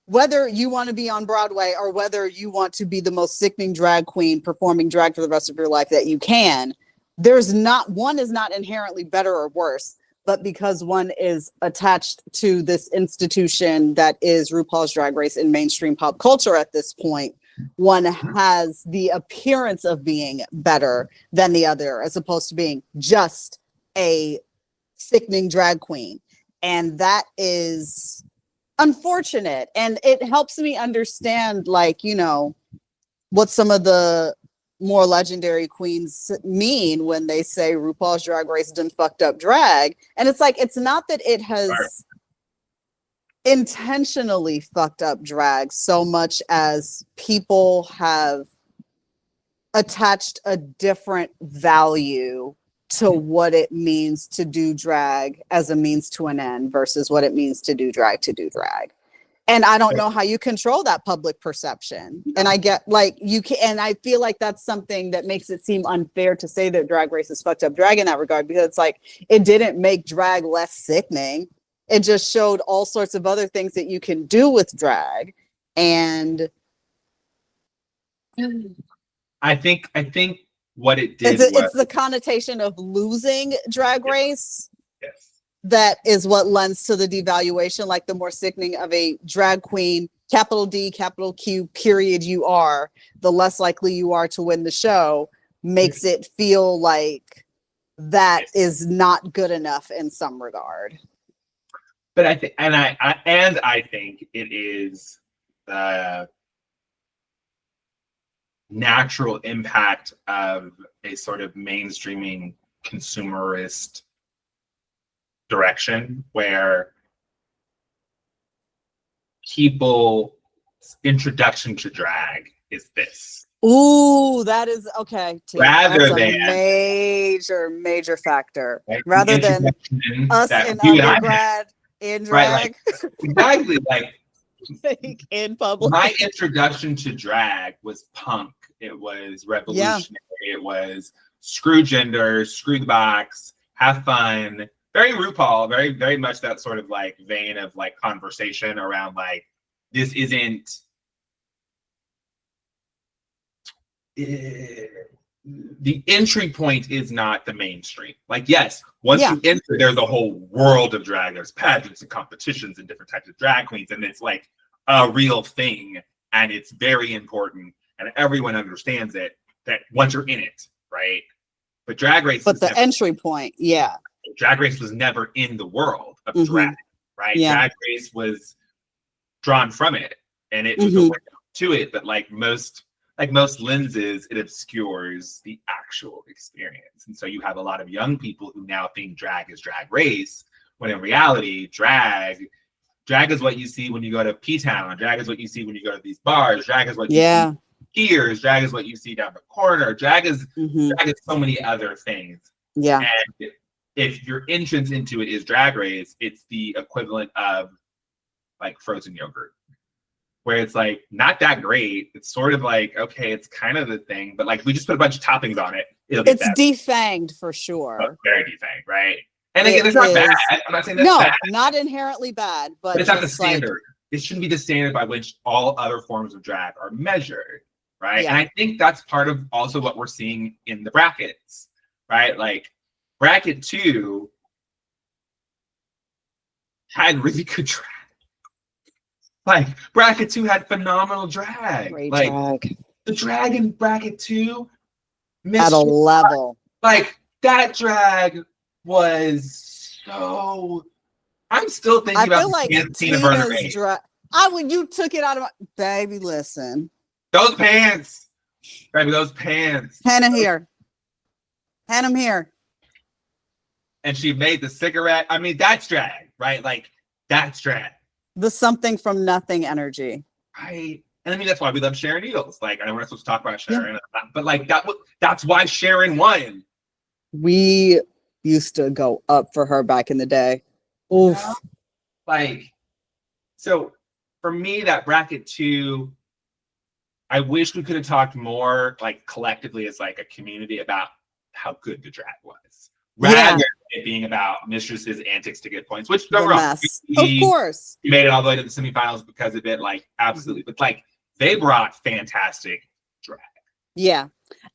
whether you want to be on Broadway or whether you want to be the most sickening drag queen performing drag for the rest of your life that you can, one is not inherently better or worse, but because one is attached to this institution that is RuPaul's Drag Race in mainstream pop culture at this point, one has the appearance of being better than the other, as opposed to being just a sickening drag queen. And that is unfortunate. And it helps me understand, like, you know, what some of the more legendary queens mean when they say RuPaul's Drag Race done fucked up drag. And it's like, it's not that it has intentionally fucked up drag so much as people have attached a different value to what it means to do drag as a means to an end versus what it means to do drag. And I don't know how you control that public perception. And I get like you can, and I feel like that's something that makes it seem unfair to say that Drag Race is fucked up drag in that regard, because it's like it didn't make drag less sickening. It just showed all sorts of other things that you can do with drag. And I think what it did It's the connotation of losing Drag Race. Yes. That is what lends to the devaluation. Like the more sickening of a drag queen, capital D, capital Q, period, you are, the less likely you are to win the show, makes it feel like that is not good enough in some regard. But I think, and I think it is the natural impact of a sort of mainstreaming consumerist direction where people's introduction to drag is this. Ooh, that is okay. Rather That's than a major factor. Like rather than us in undergrad in drag. Right, like, exactly. Like in public. My introduction to drag was punk. It was revolutionary. Yeah. It was screw gender, screw the box, have fun. Very RuPaul, very, very much that sort of like vein of like conversation around like, this isn't the entry point is not the mainstream. Like, yes, once you enter, there's a whole world of drag. There's pageants and competitions and different types of drag queens, and it's like a real thing, and it's very important, and everyone understands it. That once you're in it, right? But Drag Race, but the entry point, Drag Race was never in the world of drag, right? Yeah. Drag Race was drawn from it, and it was a way to it. But like most lenses, it obscures the actual experience. And so you have a lot of young people who now think drag is Drag Race, when in reality, drag is what you see when you go to P-Town. Drag is what you see when you go to these bars. Drag is what you see here. Drag is what you see down the corner. Drag is so many other things. Yeah. And if your entrance into it is Drag Race, it's the equivalent of like frozen yogurt, where it's like not that great. It's sort of like, okay, it's kind of the thing, but like we just put a bunch of toppings on it. It's defanged for sure. Oh, very defanged, right? And again, it's not bad. I'm not saying that's bad. Not inherently bad, but it's not the standard. It shouldn't be the standard by which all other forms of drag are measured, right? Yeah. And I think that's part of also what we're seeing in the brackets, right? Like bracket 2 had really good drag. Like bracket 2 had phenomenal drag. Great like drag. The drag in bracket 2 at a level. Like that drag was so. I'm still thinking about like Tina's drag. You took it out of my baby. Listen, those pants, baby, those pants. Hand him here. And she made the cigarette. I mean, that's drag, right? Like that's drag. The something from nothing energy. Right. And I mean, that's why we love Sharon Needles. Like, I know we're not supposed to talk about Sharon, but like that's why Sharon won. We used to go up for her back in the day. Oof. Yeah. Like, so for me, that bracket 2, I wish we could have talked more like collectively as like a community about how good the drag was. Rather than it being about Mistress's antics to get points, which don't wrong. Of course. We made it all the way to the semifinals because of it, like absolutely. But like they brought fantastic drag. Yeah.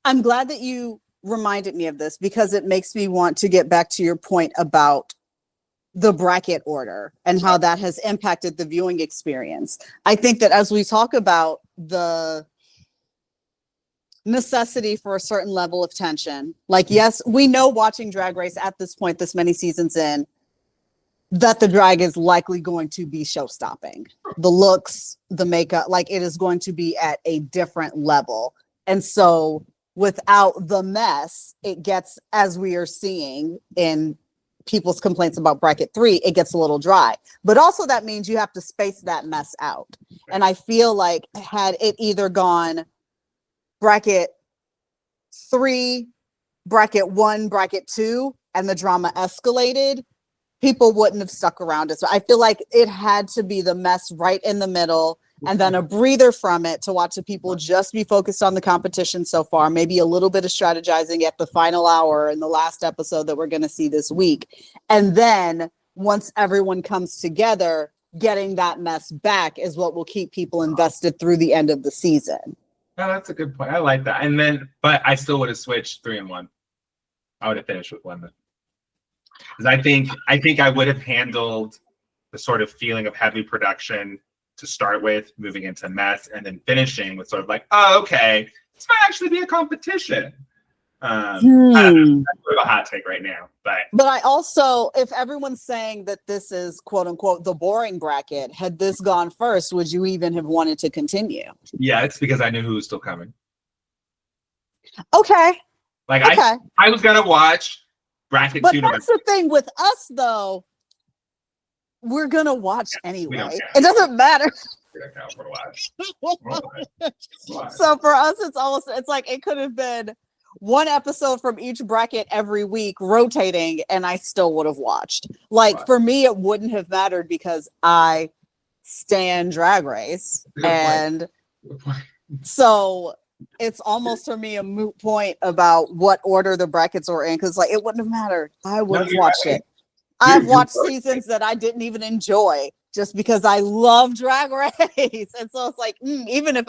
I'm glad that you reminded me of this because it makes me want to get back to your point about the bracket order and how that has impacted the viewing experience. I think that as we talk about the necessity for a certain level of tension, like, yes, we know watching Drag Race at this point, this many seasons in, that the drag is likely going to be show-stopping. The looks, the makeup, like it is going to be at a different level. And so without the mess, it gets, as we are seeing in people's complaints about bracket 3, it gets a little dry. But also that means you have to space that mess out. And I feel like had it either gone bracket 3, bracket 1, bracket 2, and the drama escalated, people wouldn't have stuck around it. So I feel like it had to be the mess right in the middle and then a breather from it to watch the people just be focused on the competition so far, maybe a little bit of strategizing at the final hour in the last episode that we're going to see this week. And then once everyone comes together, getting that mess back is what will keep people invested through the end of the season. Oh, that's a good point. I like that. And then, but I still would have switched 3 and 1. I would have finished with 1 then. Because I think I would have handled the sort of feeling of heavy production to start with, moving into mess, and then finishing with sort of like, oh, okay, this might actually be a competition. I don't know, that's sort of a hot take right now, but I also, if everyone's saying that this is quote unquote the boring bracket, had this gone first, would you even have wanted to continue? yeah, it's because I knew who was still coming. Okay. Like okay. I was gonna watch bracket but 2. That's the thing with us, though. We're gonna watch anyway. It doesn't matter. So for us, it's like it could have been one episode from each bracket every week rotating, and I still would have watched. Like for me, it wouldn't have mattered because I stan Drag Race, and so it's almost for me a moot point about what order the brackets were in, because like it wouldn't have mattered. I would have watched it. I've watched seasons that I didn't even enjoy just because I love Drag Race, and so it's like even if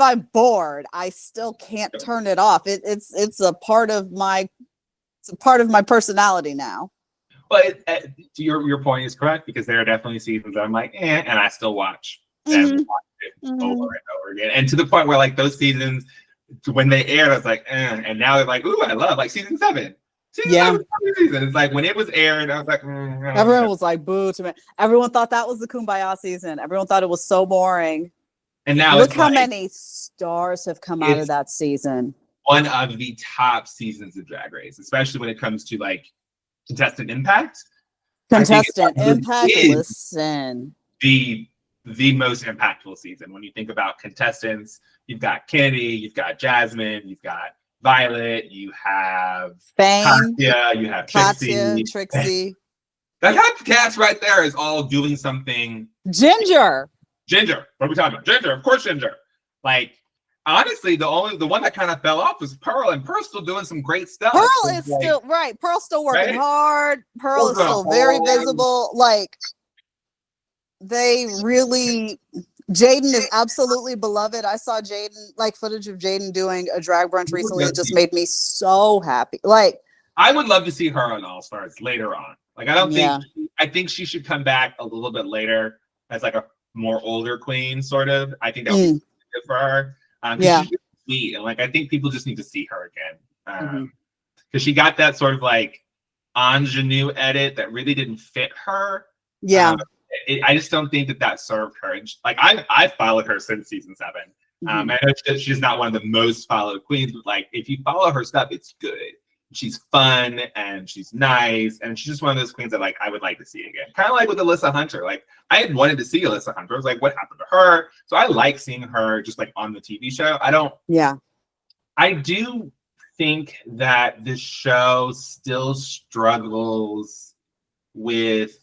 I'm bored, I still can't turn it off. It's a part of my personality now. But your point is correct, because there are definitely seasons I'm like, and I still watch them watch it over and over again, and to the point where like those seasons when they aired, I was like, and now they're like, ooh, I love like season 7. Season. It's like when it was aired, I was like, everyone was like, boo to me. Everyone thought that was the Kumbaya season. Everyone thought it was so boring. And now look how many stars have come out of that season. One of the top seasons of Drag Race, especially when it comes to like contestant impact. Contestant impact, listen. The most impactful season. When you think about contestants, you've got Kennedy, you've got Jasmine, you've got Violet, you have Fame, Katya, you have Trixie. That cast right there is all doing something. Ginger. What are we talking about? Ginger, of course, Ginger. Like, honestly, the one that kind of fell off was Pearl, and Pearl's still doing some great stuff. Pearl is like, still right. Pearl's still working hard. Pearl is still very visible. Like, they really. Jaden is absolutely beloved. I saw Jaden, like footage of Jaden doing a drag brunch recently. It just made me so happy. Like, I would love to see her on All Stars later on. Like, I think she should come back a little bit later as like a more older queen, sort of. I think that would be good for her. She's sweet, and like I think people just need to see her again. Because she got that sort of like ingenue edit that really didn't fit her. I just don't think that served her. And like I followed her since season 7. I know she's not one of the most followed queens, but like if you follow her stuff, it's good. She's fun and she's nice, and she's just one of those queens that like I would like to see again. Kind of like with Alyssa Hunter. Like I had wanted to see Alyssa Hunter. I was like, what happened to her? So I like seeing her just like on the TV show. I do think that this show still struggles with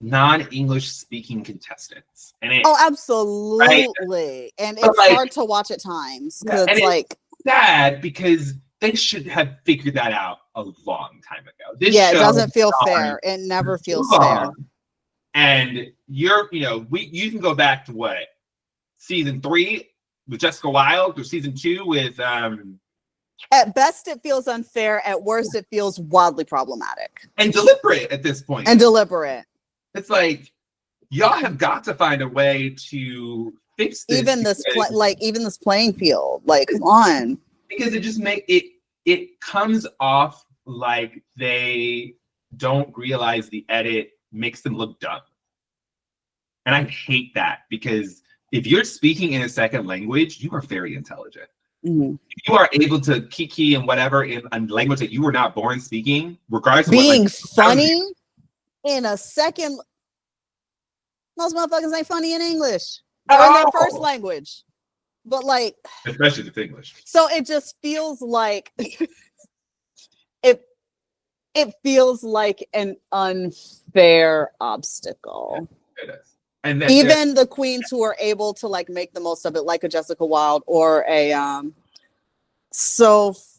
non-English speaking contestants, and absolutely, right? And it's like, hard to watch at times because it's like sad because they should have figured that out a long time ago. This it doesn't feel fair. It never feels fair. And you can go back to what, season 3 with Jessica Wilde, or season 2 with at best it feels unfair, at worst it feels wildly problematic and deliberate at this point. It's like y'all have got to find a way to fix this. Even this playing field. Like, come on. Because it just it comes off like they don't realize the edit makes them look dumb. And I hate that, because if you're speaking in a second language, you are very intelligent. You are able to kiki and whatever in a language that you were not born speaking, regardless of being funny in a second. Most motherfuckers ain't funny in English or in their first language, but like, especially if it's English. So it just feels like it feels like an unfair obstacle. It is. And even the queens who are able to like make the most of it, like a Jessica Wilde or a Sophia.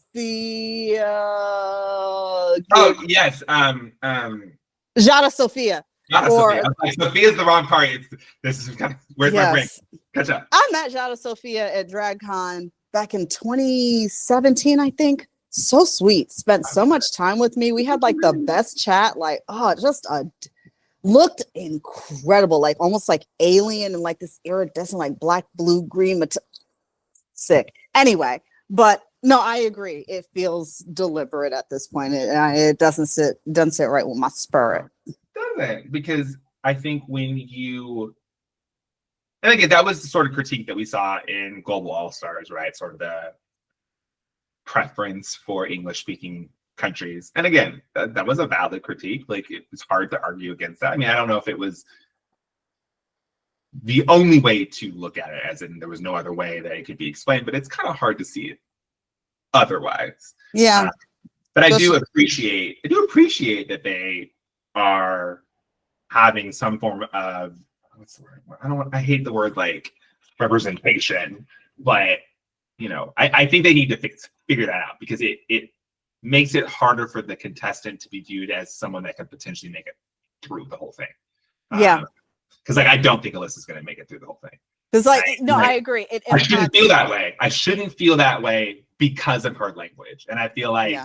Oh yes, Jada Sophia. Not a or Sophia. I'm like, Sophia's the wrong part. This is where's my brain? Catch up. I met Jada Sophia at DragCon back in 2017, I think. So sweet. Spent so much time with me. We had like the best chat. Like, oh, just looked incredible. Like almost like alien and like this iridescent, like black, blue, green, sick. Anyway, but no, I agree. It feels deliberate at this point. It doesn't sit right with my spirit. It doesn't, because I think when you, and again, that was the sort of critique that we saw in Global All Stars, right? Sort of the preference for English speaking countries. And again, that was a valid critique. Like, it's hard to argue against that. I mean, I don't know if it was the only way to look at it, as in there was no other way that it could be explained, but it's kind of hard to see it otherwise. Yeah. But I do appreciate that they are having some form of, what's the word? I hate the word like representation, but you know, I think they need to figure that out, because it makes it harder for the contestant to be viewed as someone that could potentially make it through the whole thing. Yeah. Because like, I don't think Alyssa's going to make it through the whole thing. Because I agree. I shouldn't feel that way. I shouldn't feel that way because of her language. And I feel like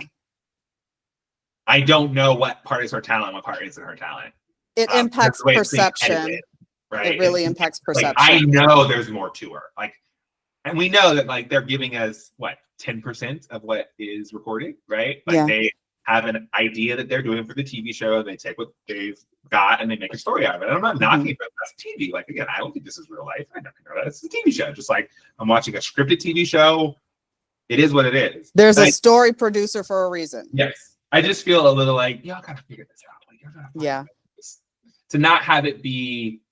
I don't know what part is her talent, what part isn't her talent. It impacts perception. Right? It really impacts perception. Like, I know there's more to her. Like, and we know that like they're giving us what, 10% of what is recorded, right? Like they have an idea that they're doing for the TV show. They take what they've got and they make a story out of it. And I'm not knocking it, that's TV. Like, again, I don't think this is real life. I never know that. It's a TV show. Just like I'm watching a scripted TV show. It is what it is. There's a story producer for a reason. Yes. I just feel a little like, y'all gotta figure this out. Like, y'all gotta to not have it be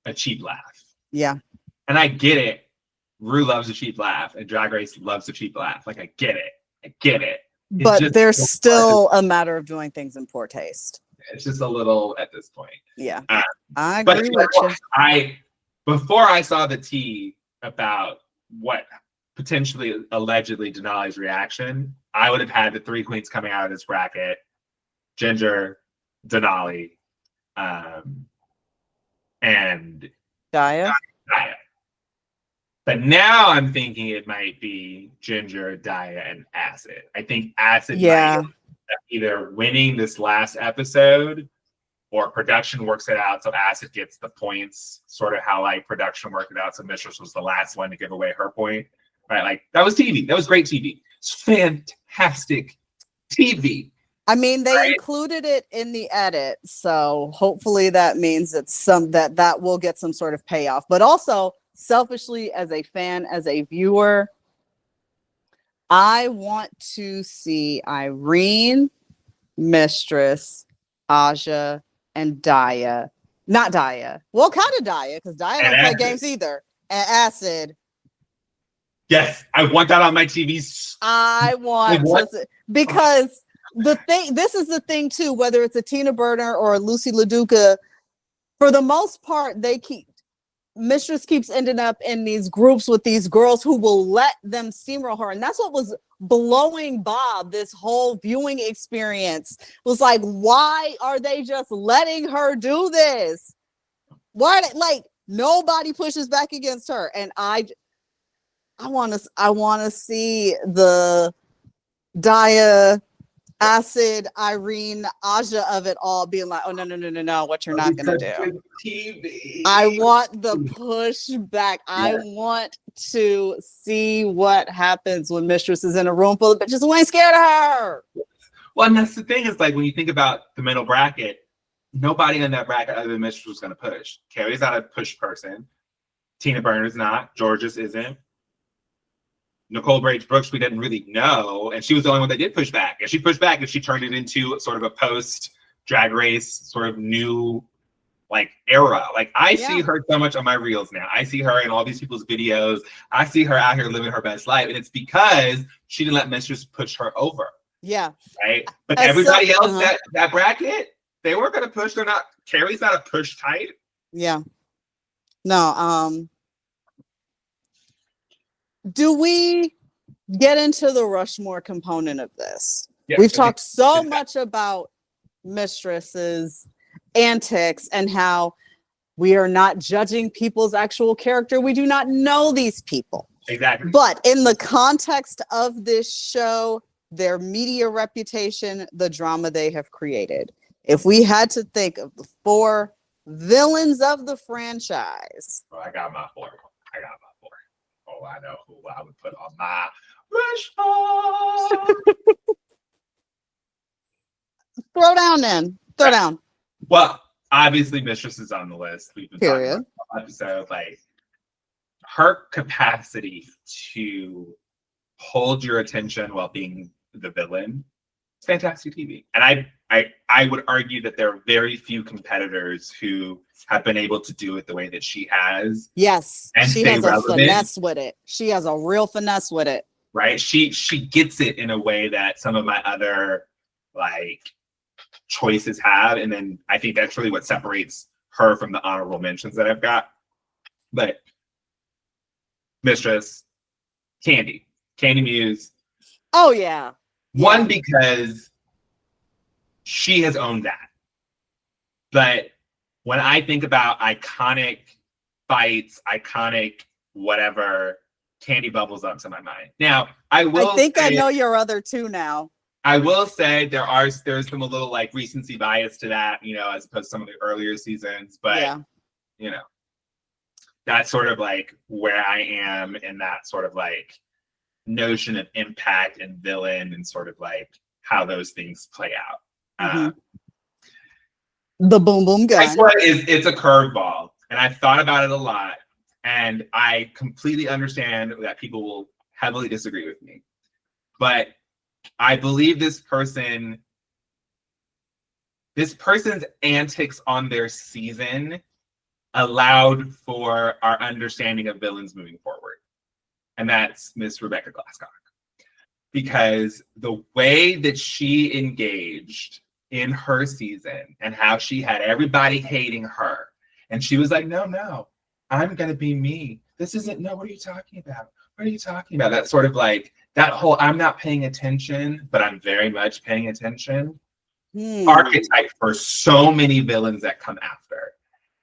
a cheap laugh. Yeah. And I get it. Rue loves a cheap laugh and Drag Race loves a cheap laugh. Like, I get it. But there's still a matter of doing things in poor taste. It's just a little at this point. Yeah. I agree with you. Before I saw the tea about what potentially allegedly Denali's reaction, I would have had the three queens coming out of this bracket: Ginger, Denali, and Daya. But now I'm thinking it might be Ginger, Daya, and Acid. I think Acid might either winning this last episode or production works it out so Acid gets the points, sort of how like production worked it out. So Mistress was the last one to give away her point. Right? Like, that was TV. That was great TV. It's fantastic TV. I mean, they included it in the edit, so hopefully that means it's that will get some sort of payoff. But also, selfishly, as a fan, as a viewer, I want to see Irene, Mistress, Aja, and Daya. Not Daya. Well, kind of Daya, because Daya don't play games either. And Acid. Yes, I want that on my TV. I want because this is the thing too, whether it's a Tina Burner or a Lucy LaDuca, for the most part, Mistress keeps ending up in these groups with these girls who will let them steamroll her. And that's what was blowing Bob this whole viewing experience. Was like, why are they just letting her do this? Why, like, nobody pushes back against her? And I want to see the Daya, Acid, Irene, Aja of it all being like, oh no, what you're not gonna do. TV. I want the pushback. I want to see what happens when Mistress is in a room full of bitches who ain't scared of her. Well, and that's the thing, is like, when you think about the middle bracket, nobody in that bracket other than Mistress was gonna push. Carrie's not a push person. Tina Burner's not. Georges isn't. Nicole Brooks, we didn't really know, and she was the only one that did push back. And she pushed back, and she turned it into sort of a post Drag Race sort of new like era. Like, I see her so much on my reels now. I see her in all these people's videos. I see her out here living her best life, and it's because she didn't let Mistress push her over. Yeah. Right. But everybody else that bracket, they weren't gonna push. They're not. Carrie's not a push type. Yeah. No. Do we get into the Rushmore component of this? We've talked so much about mistresses antics and how we are not judging people's actual character. We do not know these people. Exactly. But in the context of this show, their media reputation, the drama they have created. If we had to think of the 4 villains of the franchise. Oh, I got my 4. Oh, I know who I would put on my Rushmore. Throw down then. Throw down. Well, obviously, Mistress is on the list. We've been talking about the episode. Like, her capacity to hold your attention while being the villain, it's fantastic TV. And I would argue that there are very few competitors who have been able to do it the way that she has. Yes, and she has a finesse with it. She has a real finesse with it. Right? She gets it in a way that some of my other like choices have. And then I think that's really what separates her from the honorable mentions that I've got. But Mistress, Candy Muse. Oh yeah. One, because she has owned that. But when I think about iconic fights, iconic whatever, Candy bubbles up to my mind. Now, I know your other 2 now. I will say there's some a little like recency bias to that, you know, as opposed to some of the earlier seasons. But you know, that's sort of like where I am in that sort of like notion of impact and villain and sort of like how those things play out. The boom boom gun. It's a curveball, and I've thought about it a lot, and I completely understand that people will heavily disagree with me, but I believe this person's antics on their season allowed for our understanding of villains moving forward. And that's Miss Rebecca Glasscock. Because the way that she engaged in her season and how she had everybody hating her. And she was like, no, I'm going to be me. What are you talking about? What are you talking about? That sort of like, that whole, I'm not paying attention, but I'm very much paying attention. Archetype for so many villains that come after.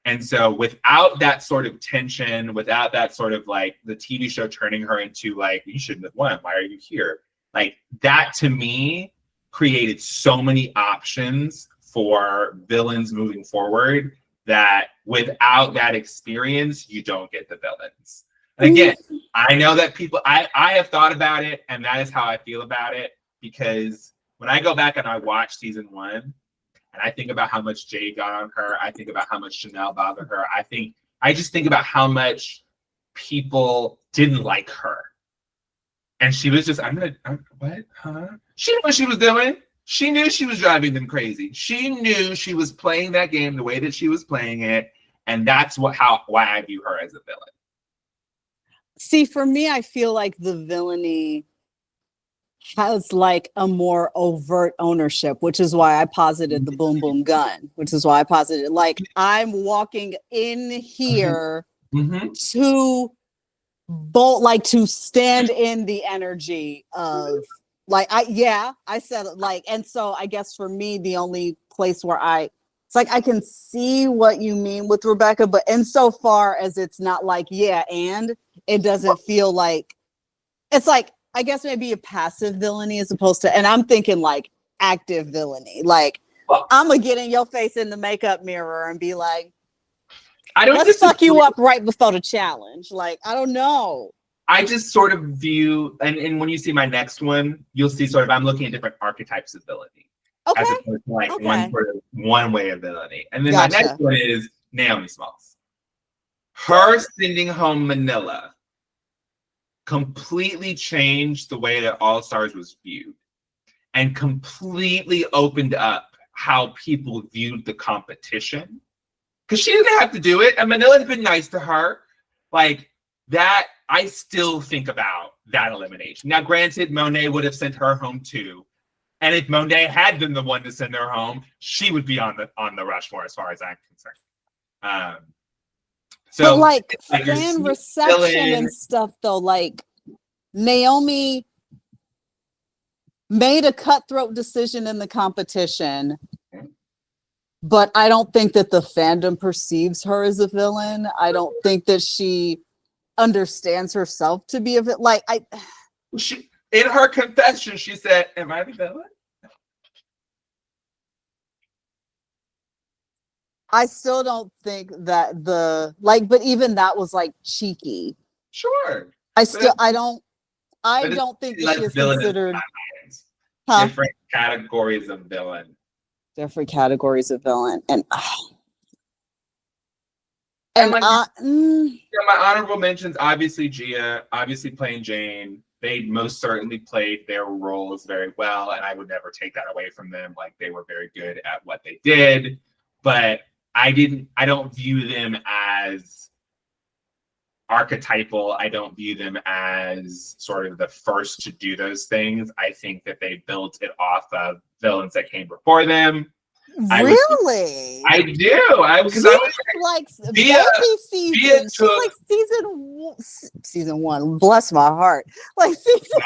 And so without that sort of tension, without that sort of like the TV show turning her into like, you shouldn't have won. Why are you here? Like that to me created so many options for villains moving forward that without that experience, you don't get the villains. And again, I know that people, I have thought about it, and that is how I feel about it, because when I go back and I watch season 1, and I think about how much Jade got on her, I think about how much Chanel bothered her, I just think about how much people didn't like her. And she was just, what? Huh? She knew what she was doing. She knew she was driving them crazy. She knew she was playing that game the way that she was playing it. And that's why I view her as a villain. See, for me, I feel like the villainy has like a more overt ownership, which is why I posited the boom boom gun, which is why I posited like I'm walking in here to bolt, like to stand in the energy of like I said like, and so I guess for me the only place where it's like I can see what you mean with Rebecca, but insofar as it's not like and it doesn't feel like it's like I guess maybe a passive villainy as opposed to, and I'm thinking like active villainy. Like I'm gonna get in your face in the makeup mirror and be like, let's fuck you up right before the challenge. Like, I don't know. I just sort of view, and when you see my next one, you'll see sort of I'm looking at different archetypes of villainy. Okay. As opposed to like one way of villainy. And then my next one is Naomi Smalls. Her sending home Manila completely changed the way that All Stars was viewed and completely opened up how people viewed the competition. Because she didn't have to do it, and Manila's been nice to her. Like that, I still think about that elimination. Now, granted, Monet would have sent her home too. And if Monet had been the one to send her home, she would be on the Rushmore as far as I'm concerned. So, but like fan reception and stuff, though, like Naomi made a cutthroat decision in the competition but I don't think that the fandom perceives her as a villain. I don't think that she understands herself to be a villain. Like She, in her confession, she said, "Am I the villain?" I still don't think that but even that was like cheeky. Sure. I don't think that she Like is villain considered different categories of villain. Different categories of villain. And like, my honorable mentions, obviously Gia, obviously playing Jane. They most certainly played their roles very well, and I would never take that away from them. Like, they were very good at what they did, but I don't view them as archetypal. I don't view them as sort of the first to do those things. I think that they built it off of villains that came before them. Really? I do. Because I was like baby season. She's like season one. Bless my heart. Like season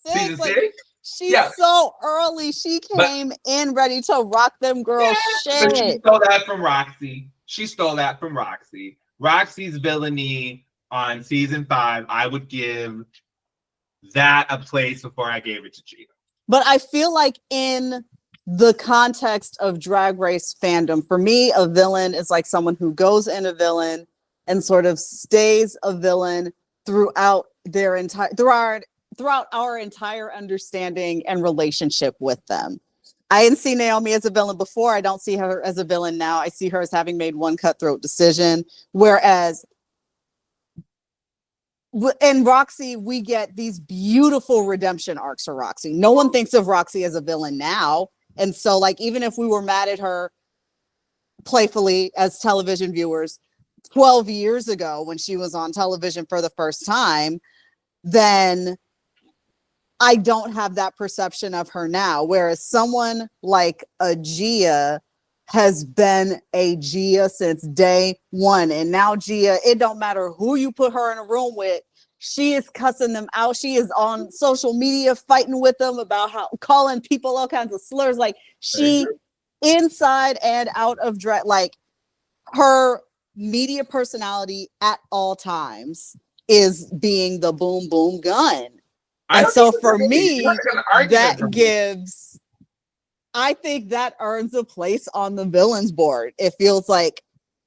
6. Like, she's so early. She came in ready to rock them girls. Shit. But she stole that from Roxy. Roxy's villainy on season 5, I would give that a place before I gave it to Gia. But I feel like in the context of Drag Race fandom, for me, a villain is like someone who goes in a villain and sort of stays a villain throughout our entire understanding and relationship with them. I didn't see Naomi as a villain before. I don't see her as a villain now. I see her as having made one cutthroat decision. Whereas in Roxy, we get these beautiful redemption arcs for Roxy. No one thinks of Roxy as a villain now. And so, like, even if we were mad at her playfully as television viewers 12 years ago when she was on television for the first time, then I don't have that perception of her now. Whereas someone like a Gia has been a Gia since day one. And now Gia, it don't matter who you put her in a room with, she is cussing them out. She is on social media fighting with them about calling people all kinds of slurs. Like, she inside and out of drag, like, her media personality at all times is being the boom boom gun. And so for me, I think that earns a place on the villains board. It feels like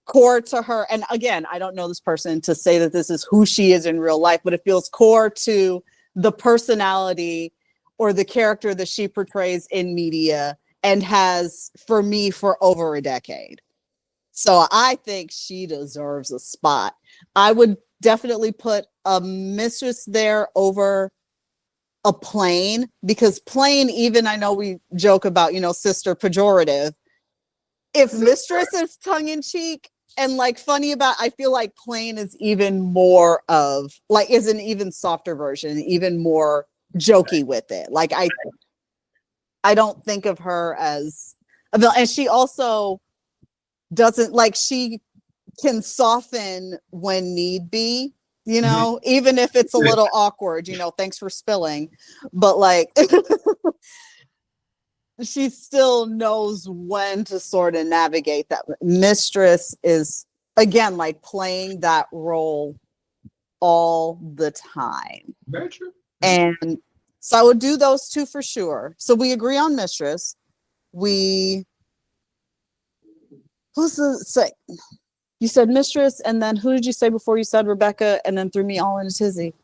core to her. And again, I don't know this person to say that this is who she is in real life, but it feels core to the personality or the character that she portrays in media and has for me for over a decade. So I think she deserves a spot. I would definitely put a mistress there over a plain, because plain, even I know we joke about, sister pejorative. If mistress is tongue-in-cheek and like funny about, I feel like plain is even more of like, is an even softer version, even more jokey with it. Like I don't think of her as a villain. And she also doesn't, like, she can soften when need be, even if it's a little awkward, thanks for spilling, but like she still knows when to sort of navigate that. Mistress is, again, like playing that role all the time. Very true. And so I would do those two for sure. So we agree on mistress. Who's the say? You said mistress, and then who did you say before you said Rebecca, and then threw me all in a tizzy?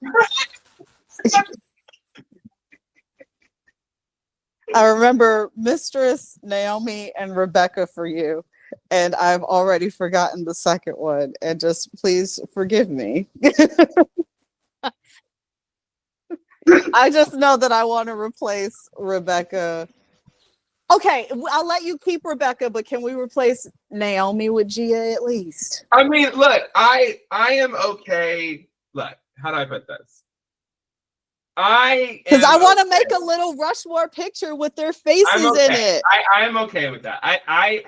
I remember mistress, Naomi, and Rebecca for you, and I've already forgotten the second one, and just please forgive me. I just know that I want to replace Rebecca. Okay, I'll let you keep Rebecca, but can we replace Naomi with Gia at least? I mean, look, I am okay. Look, how do I put this? Because I want to make a little Rushmore picture with their faces in it. I am okay with that. I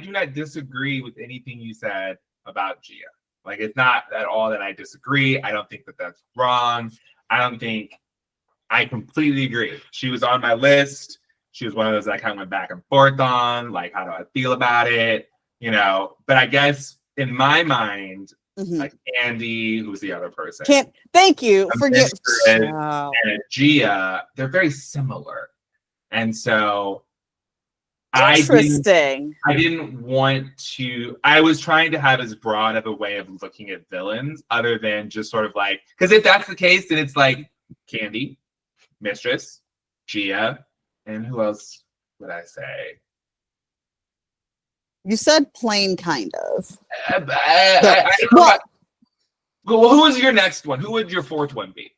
do not disagree with anything you said about Gia. Like, it's not at all that I disagree. I don't think that that's wrong. I completely agree. She was on my list. she was one of those that I kind of went back and forth on, like, how do I feel about it? You know, but I guess in my mind, like Andy, who's the other person? Thank you. Forget. And Gia, they're very similar. And so interesting. I didn't want to, I was trying to have as broad of a way of looking at villains other than just sort of like, because if that's the case, then it's like Candy, Mistress, Gia, and who else would I say? You said plain kind of. Well, who is your next one? Who would your fourth one be?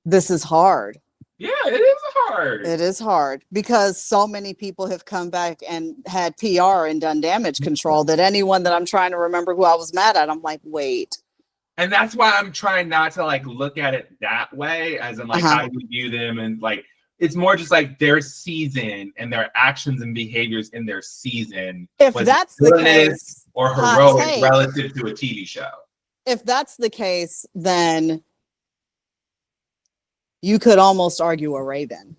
This is hard. Yeah, it is hard. It is hard because so many people have come back and had PR and done damage control that anyone that I'm trying to remember who I was mad at, I'm like, wait. And that's why I'm trying not to like look at it that way, as in like how do we view them, and like it's more just like their season and their actions and behaviors in their season. If that's the case, or heroic relative to a TV show. If that's the case, then you could almost argue a Raven.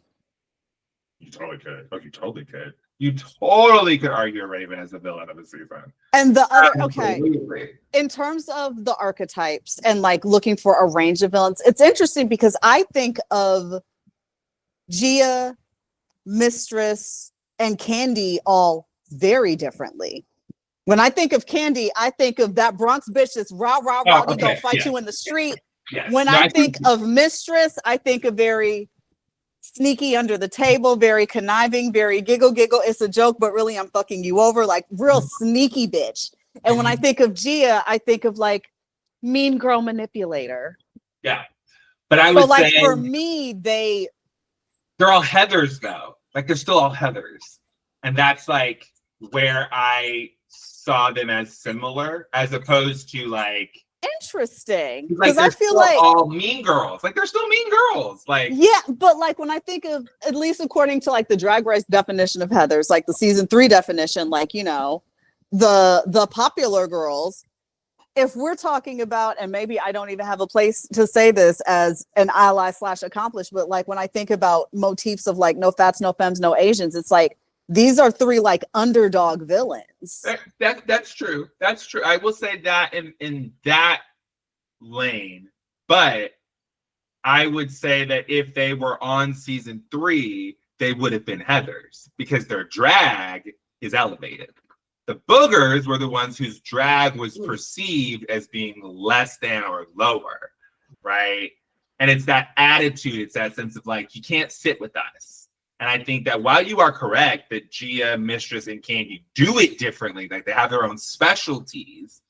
You totally could. Oh, you totally could. You totally could argue a Raven as the villain of the season. And the other, okay, in terms of the archetypes and like looking for a range of villains, it's interesting because I think of Gia, Mistress, and Candy all very differently. When I think of Candy, I think of that Bronx bitch that's rah, gonna fight you in the street. Yes. When I think of Mistress, I think of very sneaky under the table, very conniving, very giggle. It's a joke, but really I'm fucking you over, like real sneaky bitch. And when I think of Gia, I think of like mean girl manipulator. Yeah. But I would like say for me, they're all Heathers though. Like they're still all Heathers. And that's like where I saw them as similar as opposed to like interesting, because I feel like all mean girls, like they're still mean girls, like yeah, but like when I think of, at least according to like the Drag Race definition of Heathers, like the season 3 definition, like, you know, the popular girls, if we're talking about, and maybe I don't even have a place to say this as an ally / accomplished, but like when I think about motifs of like no fats, no femmes, no Asians, it's like these are 3 like underdog villains. That's true. That's true. I will say that in that lane, but I would say that if they were on season 3, they would have been Heathers because their drag is elevated. The boogers were the ones whose drag was perceived as being less than or lower, right? And it's that attitude, it's that sense of like, you can't sit with us. And I think that while you are correct that Gia, Mistress, and Candy do it differently, like they have their own specialties,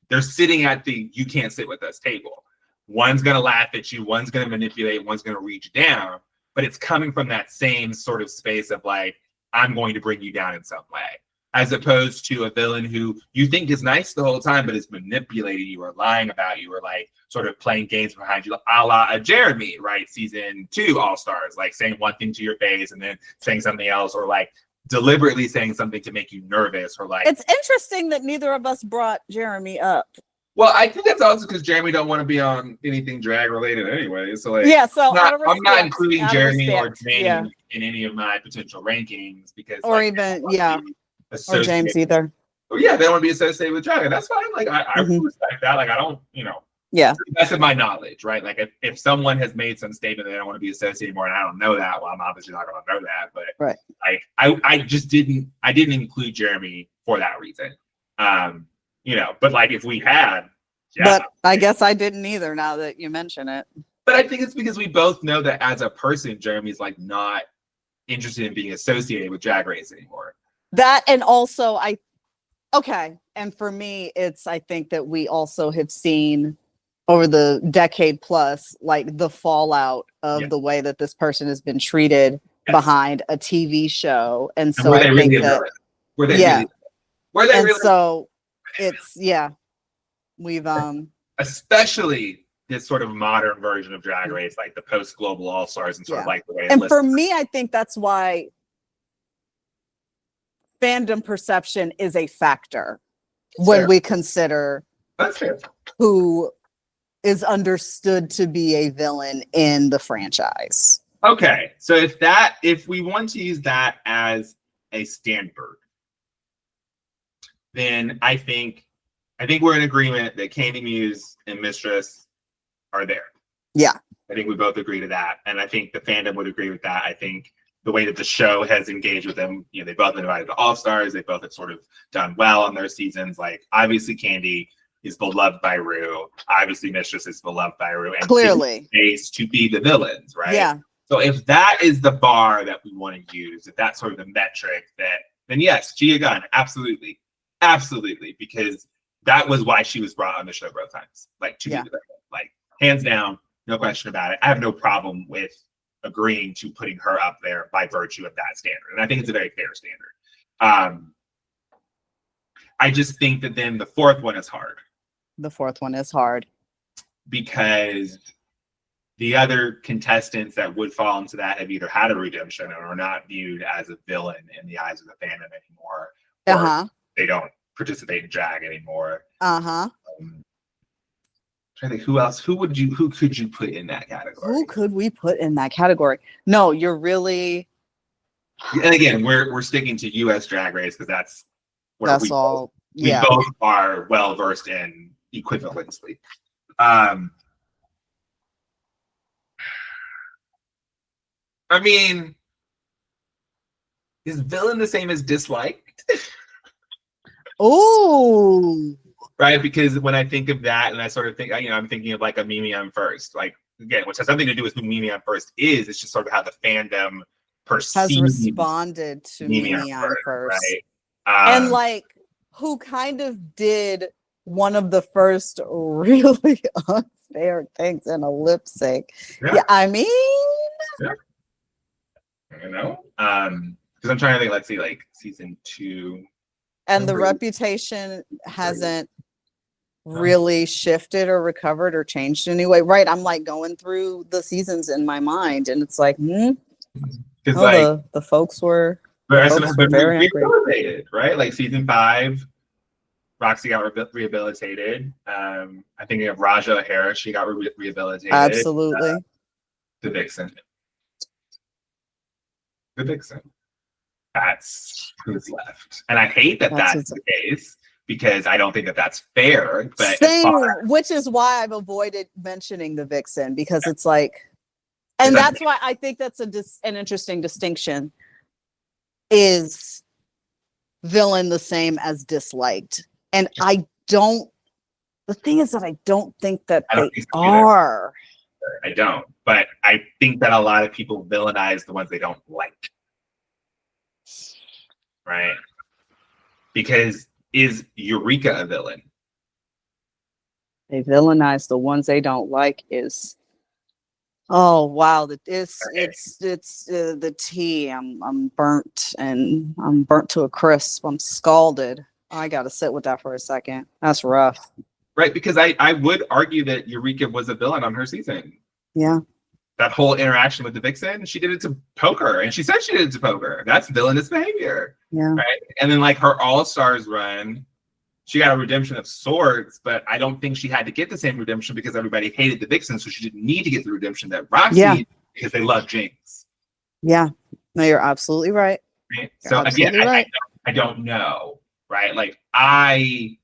they're sitting at the you can't sit with us table. One's going to laugh at you, one's going to manipulate, one's going to reach down, but it's coming from that same sort of space of like, I'm going to bring you down in some way, as opposed to a villain who you think is nice the whole time, but is manipulating you or lying about you or like sort of playing games behind you, a la a Jeremy, right? Season 2 All-Stars, like saying one thing to your face and then saying something else, or like deliberately saying something to make you nervous, or like. It's interesting that neither of us brought Jeremy up. Well, I think that's also because Jeremy don't want to be on anything drag related anyway. So like, yeah, so I'm not including Jeremy or Jamie in any of my potential rankings because, or like, even or James either. Oh yeah, they don't want to be associated with drag, and that's fine. Like I respect that. Like I don't, yeah, to the best of my knowledge, right? Like if someone has made some statement that they don't want to be associated more, and I don't know that, well, I'm obviously not going to know that. But right, like I just didn't include Jeremy for that reason. But like if we had, but I guess I didn't either. Now that you mention it, but I think it's because we both know that as a person, Jeremy's like not interested in being associated with Drag Race anymore. That, and also and for me, I think that we also have seen over the decade plus, like the fallout of the way that this person has been treated behind a TV show. And so I think that, so it's, we've, especially this sort of modern version of Drag Race, like the post-global All-Stars and sort of like the way. And for me, I think that's why fandom perception is a factor That's when fair. we consider That's fair. who is understood to be a villain in the franchise. Okay, so if we want to use that as a standard, then I think we're in agreement that Candy Muse and Mistress are there. Yeah. I think we both agree to that, and I think the fandom would agree with that. I think the way that the show has engaged with them, you know, they both been invited to All Stars. They both have sort of done well on their seasons. Like, obviously, Candy is beloved by Rue. Obviously, Mistress is beloved by Rue, and Clearly, space to be the villains, right? Yeah. So if that is the bar that we want to use, if that's sort of the metric, then yes, Gia Gunn, absolutely, because that was why she was brought on the show both times, like to be the villain, like hands down, no question about it. I have no problem with agreeing to putting her up there by virtue of that standard, and I think it's a very fair standard. I just think that then the fourth one is hard. The fourth one is hard because the other contestants that would fall into that have either had a redemption or are not viewed as a villain in the eyes of the fandom anymore. Or they don't participate in drag anymore. Trying to think who could you put in that category? Who could we put in that category? No, you're really. And again, we're sticking to US Drag Race because that's where we both are well versed in equivalently. I mean, is villain the same as disliked? Oh, right. Because when I think of that, and I sort of think, I'm thinking of like a Mimi on First, like again, which has something to do with who Mimi on First is. It's just sort of how the fandom has responded to Mimi on First, right? And like who kind of did one of the first really unfair things in a lip sync. Yeah, I mean. Yeah. Because I'm trying to think, let's see, like season 2. And the reputation hasn't really shifted or recovered or changed in any way. Right. I'm like going through the seasons in my mind and it's like, the folks were very rehabilitated, right? Like season 5, Roxy got rehabilitated. I'm thinking of Raja O'Hara, she got rehabilitated. Absolutely. The Vixen. That's who's left. And I hate that that's the case because I don't think that that's fair. But which is why I've avoided mentioning the Vixen because it's like, and that's why I think that's an interesting distinction. Is villain the same as disliked? And the thing is that I don't think that they are. I don't, but I think that a lot of people villainize the ones they don't like. Right? Because is Eureka a villain? They villainize the ones they don't like is. Oh wow! It's the tea. I'm burnt and I'm burnt to a crisp. I'm scalded. I got to sit with that for a second. That's rough. Right, because I would argue that Eureka was a villain on her season. Yeah. That whole interaction with the Vixen, she did it to poker, and she said she did it to poker. That's villainous behavior. Yeah. Right. And then like her All Stars run, she got a redemption of sorts, but I don't think she had to get the same redemption because everybody hated the Vixen, so she didn't need to get the redemption that Roxy because they love Jinx. Yeah. No, you're absolutely right. Right? So again, I don't know. Right. Like I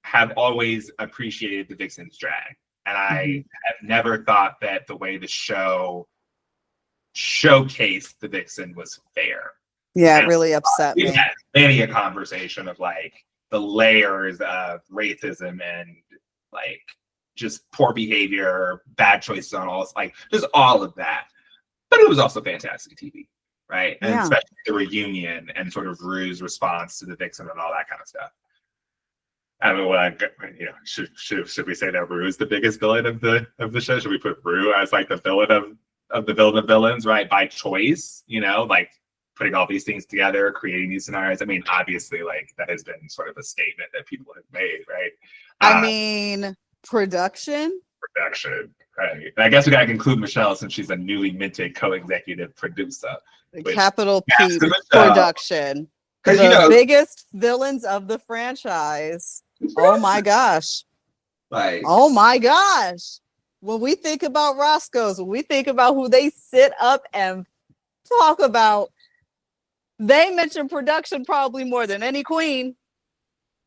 have always appreciated the Vixen's drag. And I have never thought that the way the show showcased the Vixen was fair. Yeah, it really upset me. We had many a conversation of like the layers of racism and like just poor behavior, bad choices on all, like just all of that. But it was also fantastic TV, right? And especially the reunion and sort of Rue's response to the Vixen and all that kind of stuff. I don't know should we say that Rue is the biggest villain of the show? Should we put Rue as like the villain of the villain of villains, right? By choice, like putting all these things together, creating these scenarios. I mean, obviously, like that has been sort of a statement that people have made, right? I mean, production, right? And I guess we gotta include Michelle since she's a newly minted co-executive producer. Capital P production. Because The biggest villains of the franchise. Oh my gosh. like, oh my gosh. When we think about Roscoe's, when we think about who they sit up and talk about, they mention production probably more than any queen.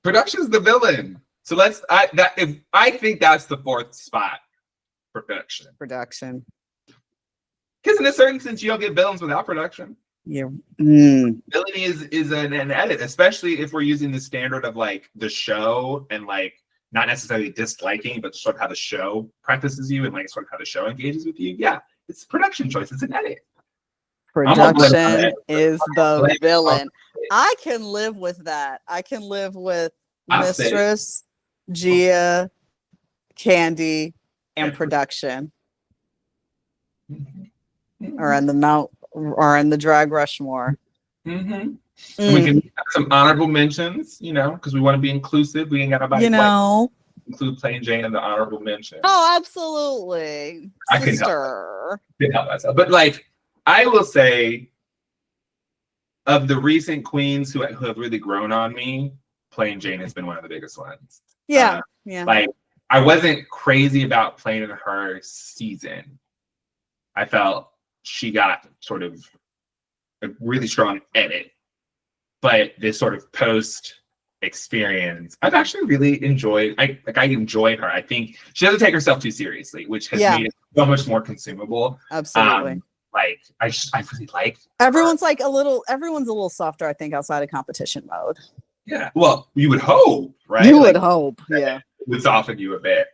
production's the villain. So I think that's the fourth spot for production. Production. Because in a certain sense, you don't get villains without production. Yeah. Villainy is an edit, especially if we're using the standard of like the show and like not necessarily disliking, but sort of how the show practices you and like sort of how the show engages with you. Yeah, it's a production choice. It's an edit. Production is the villain. I can live with that. I can live with Mistress, Gia, Candy, and production. Or in the Drag Rushmore. And we can have some honorable mentions, because we want to be inclusive. We ain't got nobody include Plain Jane in the honorable mention. Oh, absolutely. I couldn't help myself. But like, I will say, of the recent queens who have really grown on me, Plain Jane has been one of the biggest ones. Yeah. Like, I wasn't crazy about Plain in her season. I felt she got sort of a really strong edit, but this sort of post experience, I've actually really enjoyed. I enjoyed her. I think she doesn't take herself too seriously, which has made it so much more consumable. Absolutely. I really like everyone's her. Everyone's a little softer, I think, outside of competition mode. Yeah. Well, you would hope, right? You would hope, yeah. It would soften you a bit.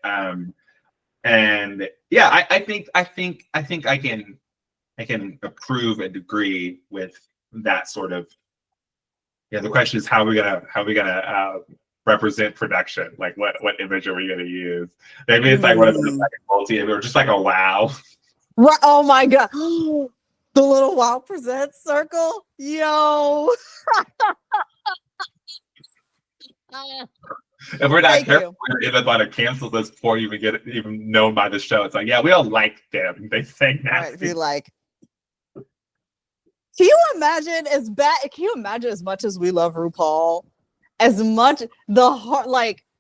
And yeah, I think I can approve and agree with that sort of. Yeah, the question is how are we gonna represent production? Like what image are we gonna use? Maybe it's like one of those like multi or just like a wow. Right. Oh my god. The little wow presents circle. Yo. If we're not careful, we're gonna want to cancel this before you even known by the show. It's like, yeah, we don't like them. They say nasty. Right, be like, can you imagine as much as we love RuPaul, as much the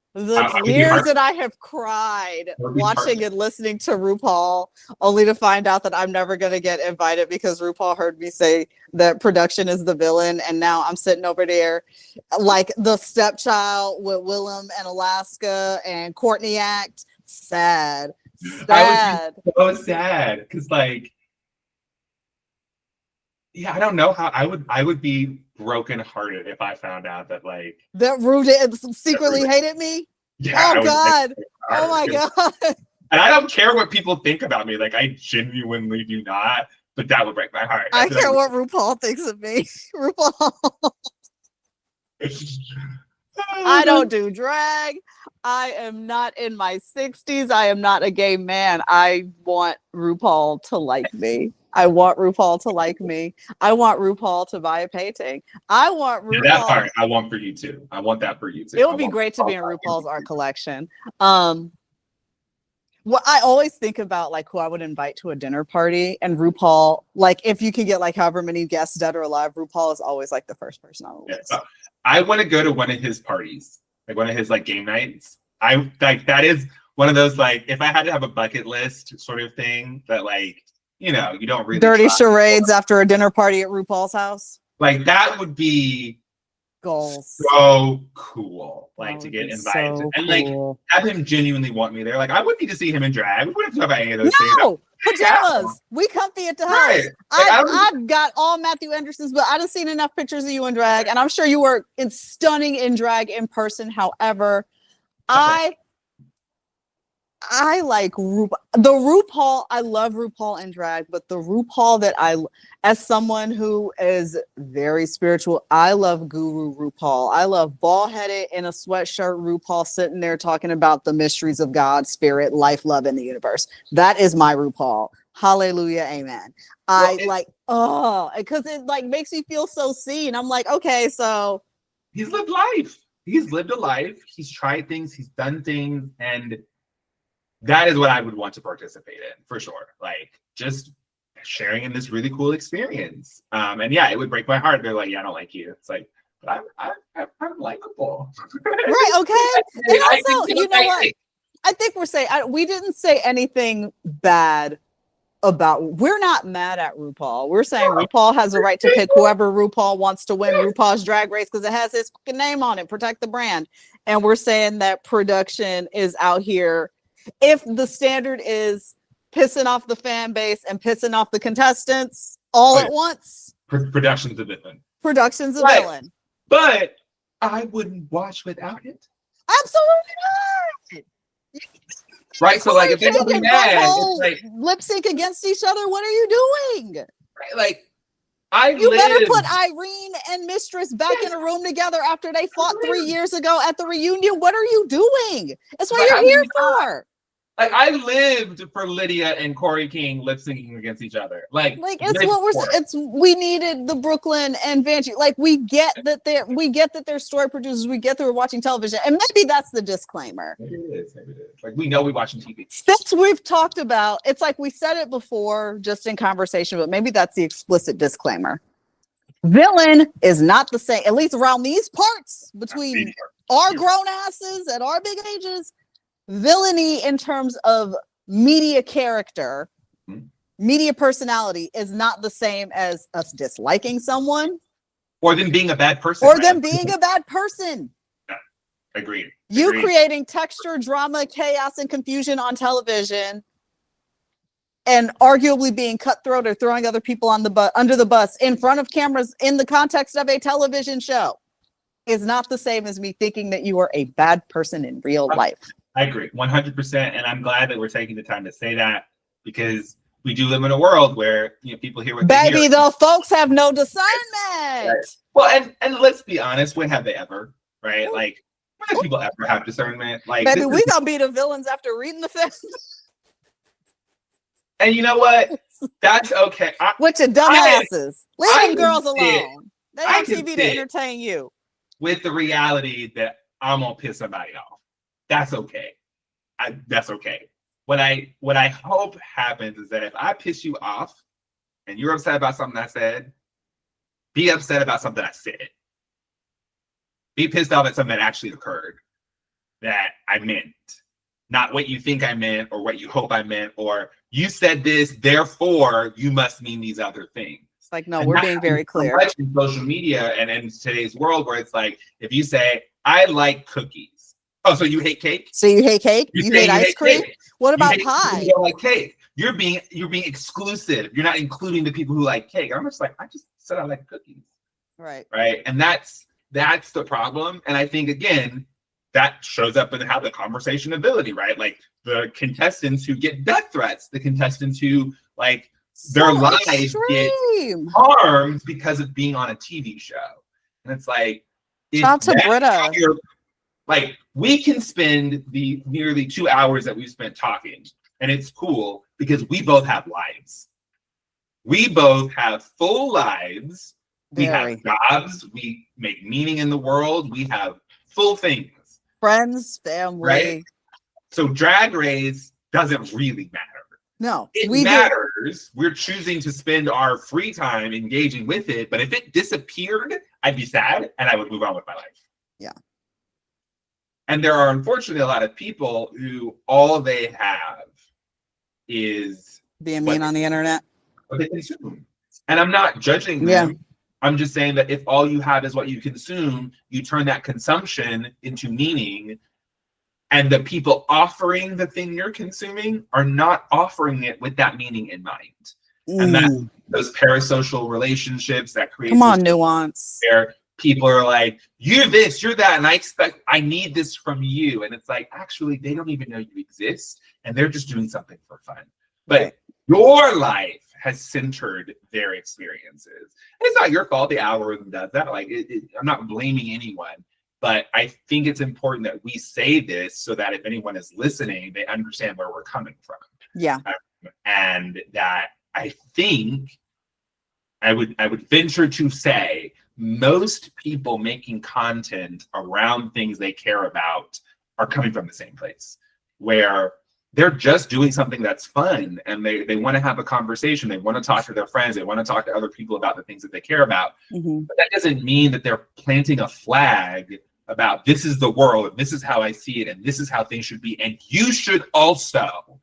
tears that I have cried watching and listening to RuPaul, only to find out that I'm never going to get invited because RuPaul heard me say that production is the villain. And now I'm sitting over there like the stepchild with Willem and Alaska and Courtney Act. Sad. I would be so sad because like, yeah, I don't know how I would be brokenhearted if I found out that like that Ru secretly hated me. Yeah. Oh God. Oh my God. And I don't care what people think about me. Like I genuinely do not. But that would break my heart. I care what RuPaul thinks of me. RuPaul. I don't do drag. I am not in my 60s. I am not a gay man. I want RuPaul to like me. I want RuPaul to like me. I want RuPaul to buy a painting. I want RuPaul. Yeah, that part I want for you too. I want that for you too. It would be great to be in RuPaul's art collection. Well, I always think about like who I would invite to a dinner party, and RuPaul, like if you can get like however many guests dead or alive, RuPaul is always like the first person on the list. I want to go to one of his parties, like one of his like game nights. I like that is one of those like if I had to have a bucket list sort of thing that like you don't really dirty charades after a dinner party at RuPaul's house. Like that would be goals. So cool, like to get invited so and like have him genuinely want me there. Like I wouldn't need to see him in drag. We wouldn't talk about any of those things. No, pajamas. We comfy at the house. Right. Like, I've got all Matthew Anderson's, but I done seen enough pictures of you in drag, and I'm sure you were stunning in drag in person. However, I like RuPaul. I love RuPaul in drag, but the RuPaul that as someone who is very spiritual, I love Guru RuPaul. I love bald-headed in a sweatshirt RuPaul sitting there talking about the mysteries of God, spirit, life, love, in the universe. That is my RuPaul. Hallelujah, amen. Because it like makes me feel so seen. I'm like, okay, so he's lived life. He's lived a life. He's tried things. He's done things, and that is what I would want to participate in for sure. Like just sharing in this really cool experience. And yeah, it would break my heart. They're like, yeah, I don't like you. It's like, I'm likable. Right, okay. And I also, think you know what? I think we're saying we didn't say anything bad about. We're not mad at RuPaul. We're saying RuPaul has a right to pick whoever RuPaul wants to win RuPaul's Drag Race because it has his fucking name on it. Protect the brand. And we're saying that production is out here. If the standard is pissing off the fan base and pissing off the contestants all at once, Production's a villain. Production's a villain. But I wouldn't watch without it. Absolutely not. Right, so like if they're gonna be mad, it's like lip sync against each other. What are you doing? Right, like you better put Irene and Mistress back in a room together after they fought 3 years ago at the reunion. What are you doing? That's what you're here for. Like I lived for Lydia and Corey King lip syncing against each other. Like it's what we needed the Brooklyn and Vanjie. Like we get that they're story producers. We get that we're watching television, and maybe that's the disclaimer. Maybe it is. Like we know we're watching TV. Since we've talked about, it's like we said it before, just in conversation, but maybe that's the explicit disclaimer. Villain is not the same, at least around these parts between our grown asses at our big ages. Villainy in terms of media character, media personality is not the same as us disliking someone. Or them being a bad person. Or them being a bad person. Yeah, agreed. You creating texture, drama, chaos, and confusion on television and arguably being cutthroat or throwing other people on the under the bus in front of cameras in the context of a television show is not the same as me thinking that you are a bad person in real life. I agree 100%, and I'm glad that we're taking the time to say that because we do live in a world where people hear what baby they hear. The folks have no discernment. Right. Well, and let's be honest, when have they ever? Right? Like when do people ever have discernment? Like baby, we gonna be the villains after reading the film. And you know what? That's okay. With your dumbasses, leave them girls alone. They on TV to entertain you. With the reality that I'm gonna piss somebody off. That's okay. That's okay. What I hope happens is that if I piss you off and you're upset about something I said, be upset about something I said. Be pissed off at something that actually occurred that I meant. Not what you think I meant or what you hope I meant, or you said this, therefore you must mean these other things. It's like, no, we're being very clear. In social media and in today's world where it's like, if you say, I like cookies. Oh, so you hate cake? So you hate cake? You hate ice cream? Cake. What about pie? You don't like cake. You're being exclusive. You're not including the people who like cake. I'm just like, I just said I like cookies. Right. Right. And that's the problem. And I think again, that shows up in how the conversation ability, right? Like the contestants who get death threats, the contestants who like their lives get harmed because of being on a TV show. And it's like, shout out to Britta. Like we can spend the nearly 2 hours that we've spent talking, and it's cool because we both have lives. We both have full lives. We have jobs. We make meaning in the world. We have full things. Friends, family. Right? So Drag Race doesn't really matter. No, it matters. We're choosing to spend our free time engaging with it. But if it disappeared, I'd be sad and I would move on with my life. Yeah. And there are unfortunately a lot of people who all they have is being mean on the internet. What they consume. And I'm not judging them. Yeah. I'm just saying that if all you have is what you consume, you turn that consumption into meaning. And the people offering the thing you're consuming are not offering it with that meaning in mind. And that's those parasocial relationships that create nuance. Where people are like, you're this, you're that, and I need this from you. And it's like, actually, they don't even know you exist, and they're just doing something for fun. But your life has centered their experiences. And it's not your fault the algorithm does that. Like, I'm not blaming anyone. But I think it's important that we say this so that if anyone is listening, they understand where we're coming from. Yeah. And that I think I would venture to say most people making content around things they care about are coming from the same place, where they're just doing something that's fun, and they want to have a conversation. They want to talk to their friends. They want to talk to other people about the things that they care about. But that doesn't mean that they're planting a flag about this is the world, and this is how I see it, and this is how things should be. And you should also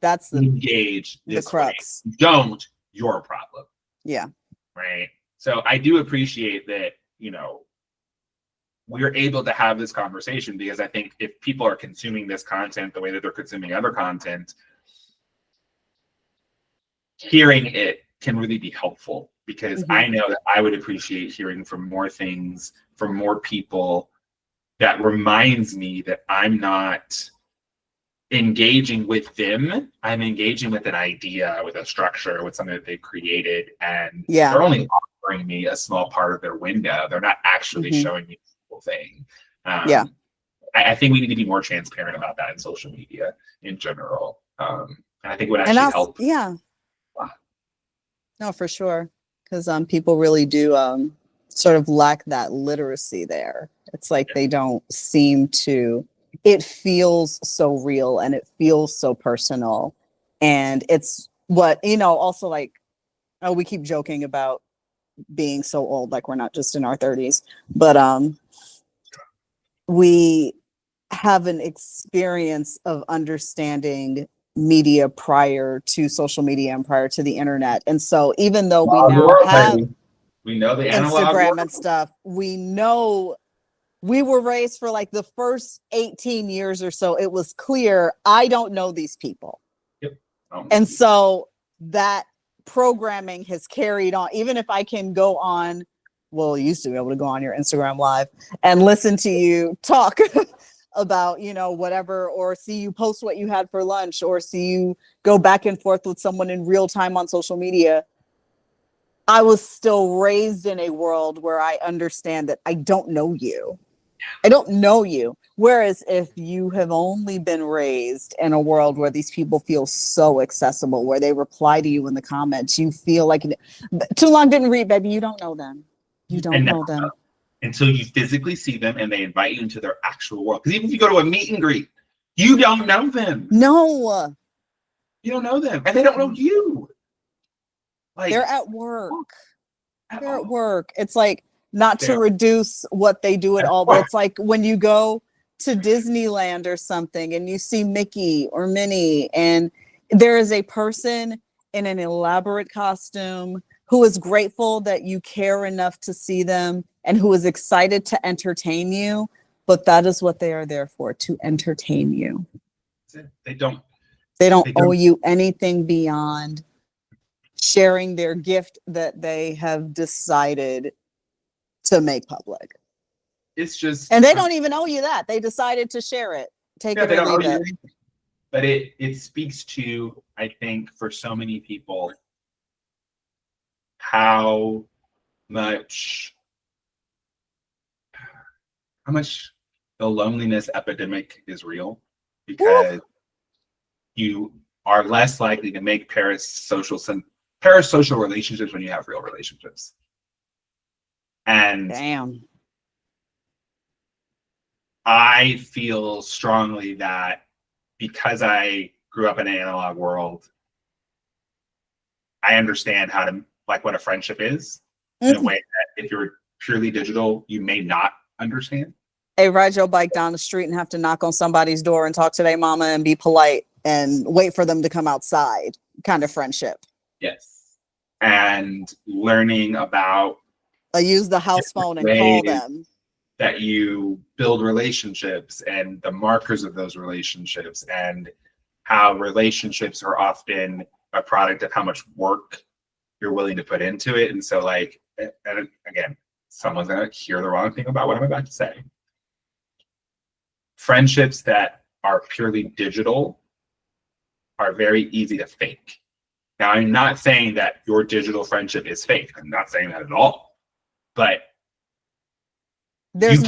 that's the engage this the crux. way. Don't, you're a problem. Yeah. Right. So I do appreciate that, you know, we're able to have this conversation, because I think if people are consuming this content the way that they're consuming other content, hearing it can really be helpful, because I know that I would appreciate hearing from more things, from more people, that reminds me that I'm not engaging with them. I'm engaging with an idea, with a structure, with something that they've created, and they're only offering me a small part of their window. They're not actually showing me thing. I think we need to be more transparent about that in social media in general. And I think it would actually help. Yeah. No, for sure. Because people really do sort of lack that literacy there. It's like they don't seem to, it feels so real and it feels so personal. And it's what, you know, also like, oh, we keep joking about being so old, like we're not just in our 30s, but we have an experience of understanding media prior to social media and prior to the internet. And so even though we now have we know the analog Instagram and stuff, we know we were raised for like the first 18 years or so. It was clear, I don't know these people. And so that programming has carried on. Even if I can go on, well, you used to be able to go on your Instagram live and listen to you talk about, you know, whatever, or see you post what you had for lunch, or see you go back and forth with someone in real time on social media. I was still raised in a world where I understand that I don't know you. I don't know you. Whereas if you have only been raised in a world where these people feel so accessible, where they reply to you in the comments, you feel like too long didn't read, baby. You don't know them. You don't know them until you physically see them and they invite you into their actual world. Because even if you go to a meet and greet, you don't know them. No, you don't know them, and they don't know you. Like, they're at work. They're at work. It's like, not to reduce what they do at all, but it's like when you go to Disneyland or something and you see Mickey or Minnie, and there is a person in an elaborate costume who is grateful that you care enough to see them and who is excited to entertain you, but that is what they are there for, to entertain you. They don't owe you anything beyond sharing their gift that they have decided to make public. It's just, and they don't even owe you that. They decided to share it. Take it or leave it. But it speaks to, I think, for so many people, how much the loneliness epidemic is real, because you are less likely to make parasocial relationships when you have real relationships. And damn, I feel strongly that because I grew up in an analog world, I understand how to, like, what a friendship is in a way that if you're purely digital, you may not understand. Hey, ride your bike down the street and have to knock on somebody's door and talk to their mama and be polite and wait for them to come outside, kind of friendship. Yes. And learning about use the house phone and call them. That you build relationships and the markers of those relationships, and how relationships are often a product of how much work you're willing to put into it. And so, like, and again, someone's gonna hear the wrong thing about what I'm about to say. Friendships that are purely digital are very easy to fake. Now, I'm not saying that your digital friendship is fake. I'm not saying that at all. But there's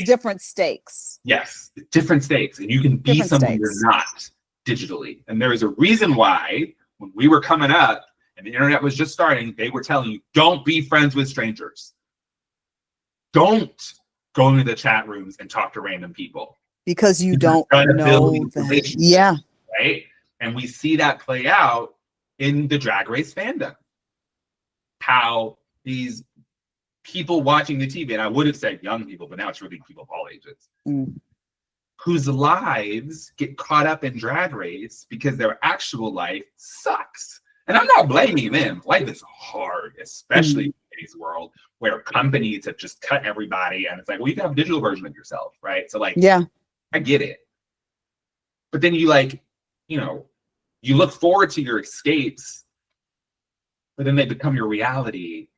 different stakes. Yes, different stakes. And you can be someone you're not digitally. And there is a reason why when we were coming up and the internet was just starting, they were telling you, don't be friends with strangers. Don't go into the chat rooms and talk to random people. Because you don't know them. Yeah. right? And we see that play out in the Drag Race fandom. How these people watching the TV, and I would have said young people, but now it's really people of all ages, whose lives get caught up in Drag Race because their actual life sucks. And I'm not blaming them. Life is hard, especially in today's world where companies have just cut everybody. And it's like, well, you can have a digital version of yourself, right? So like, yeah, I get it. But then you like, you know, you look forward to your escapes, but then they become your reality.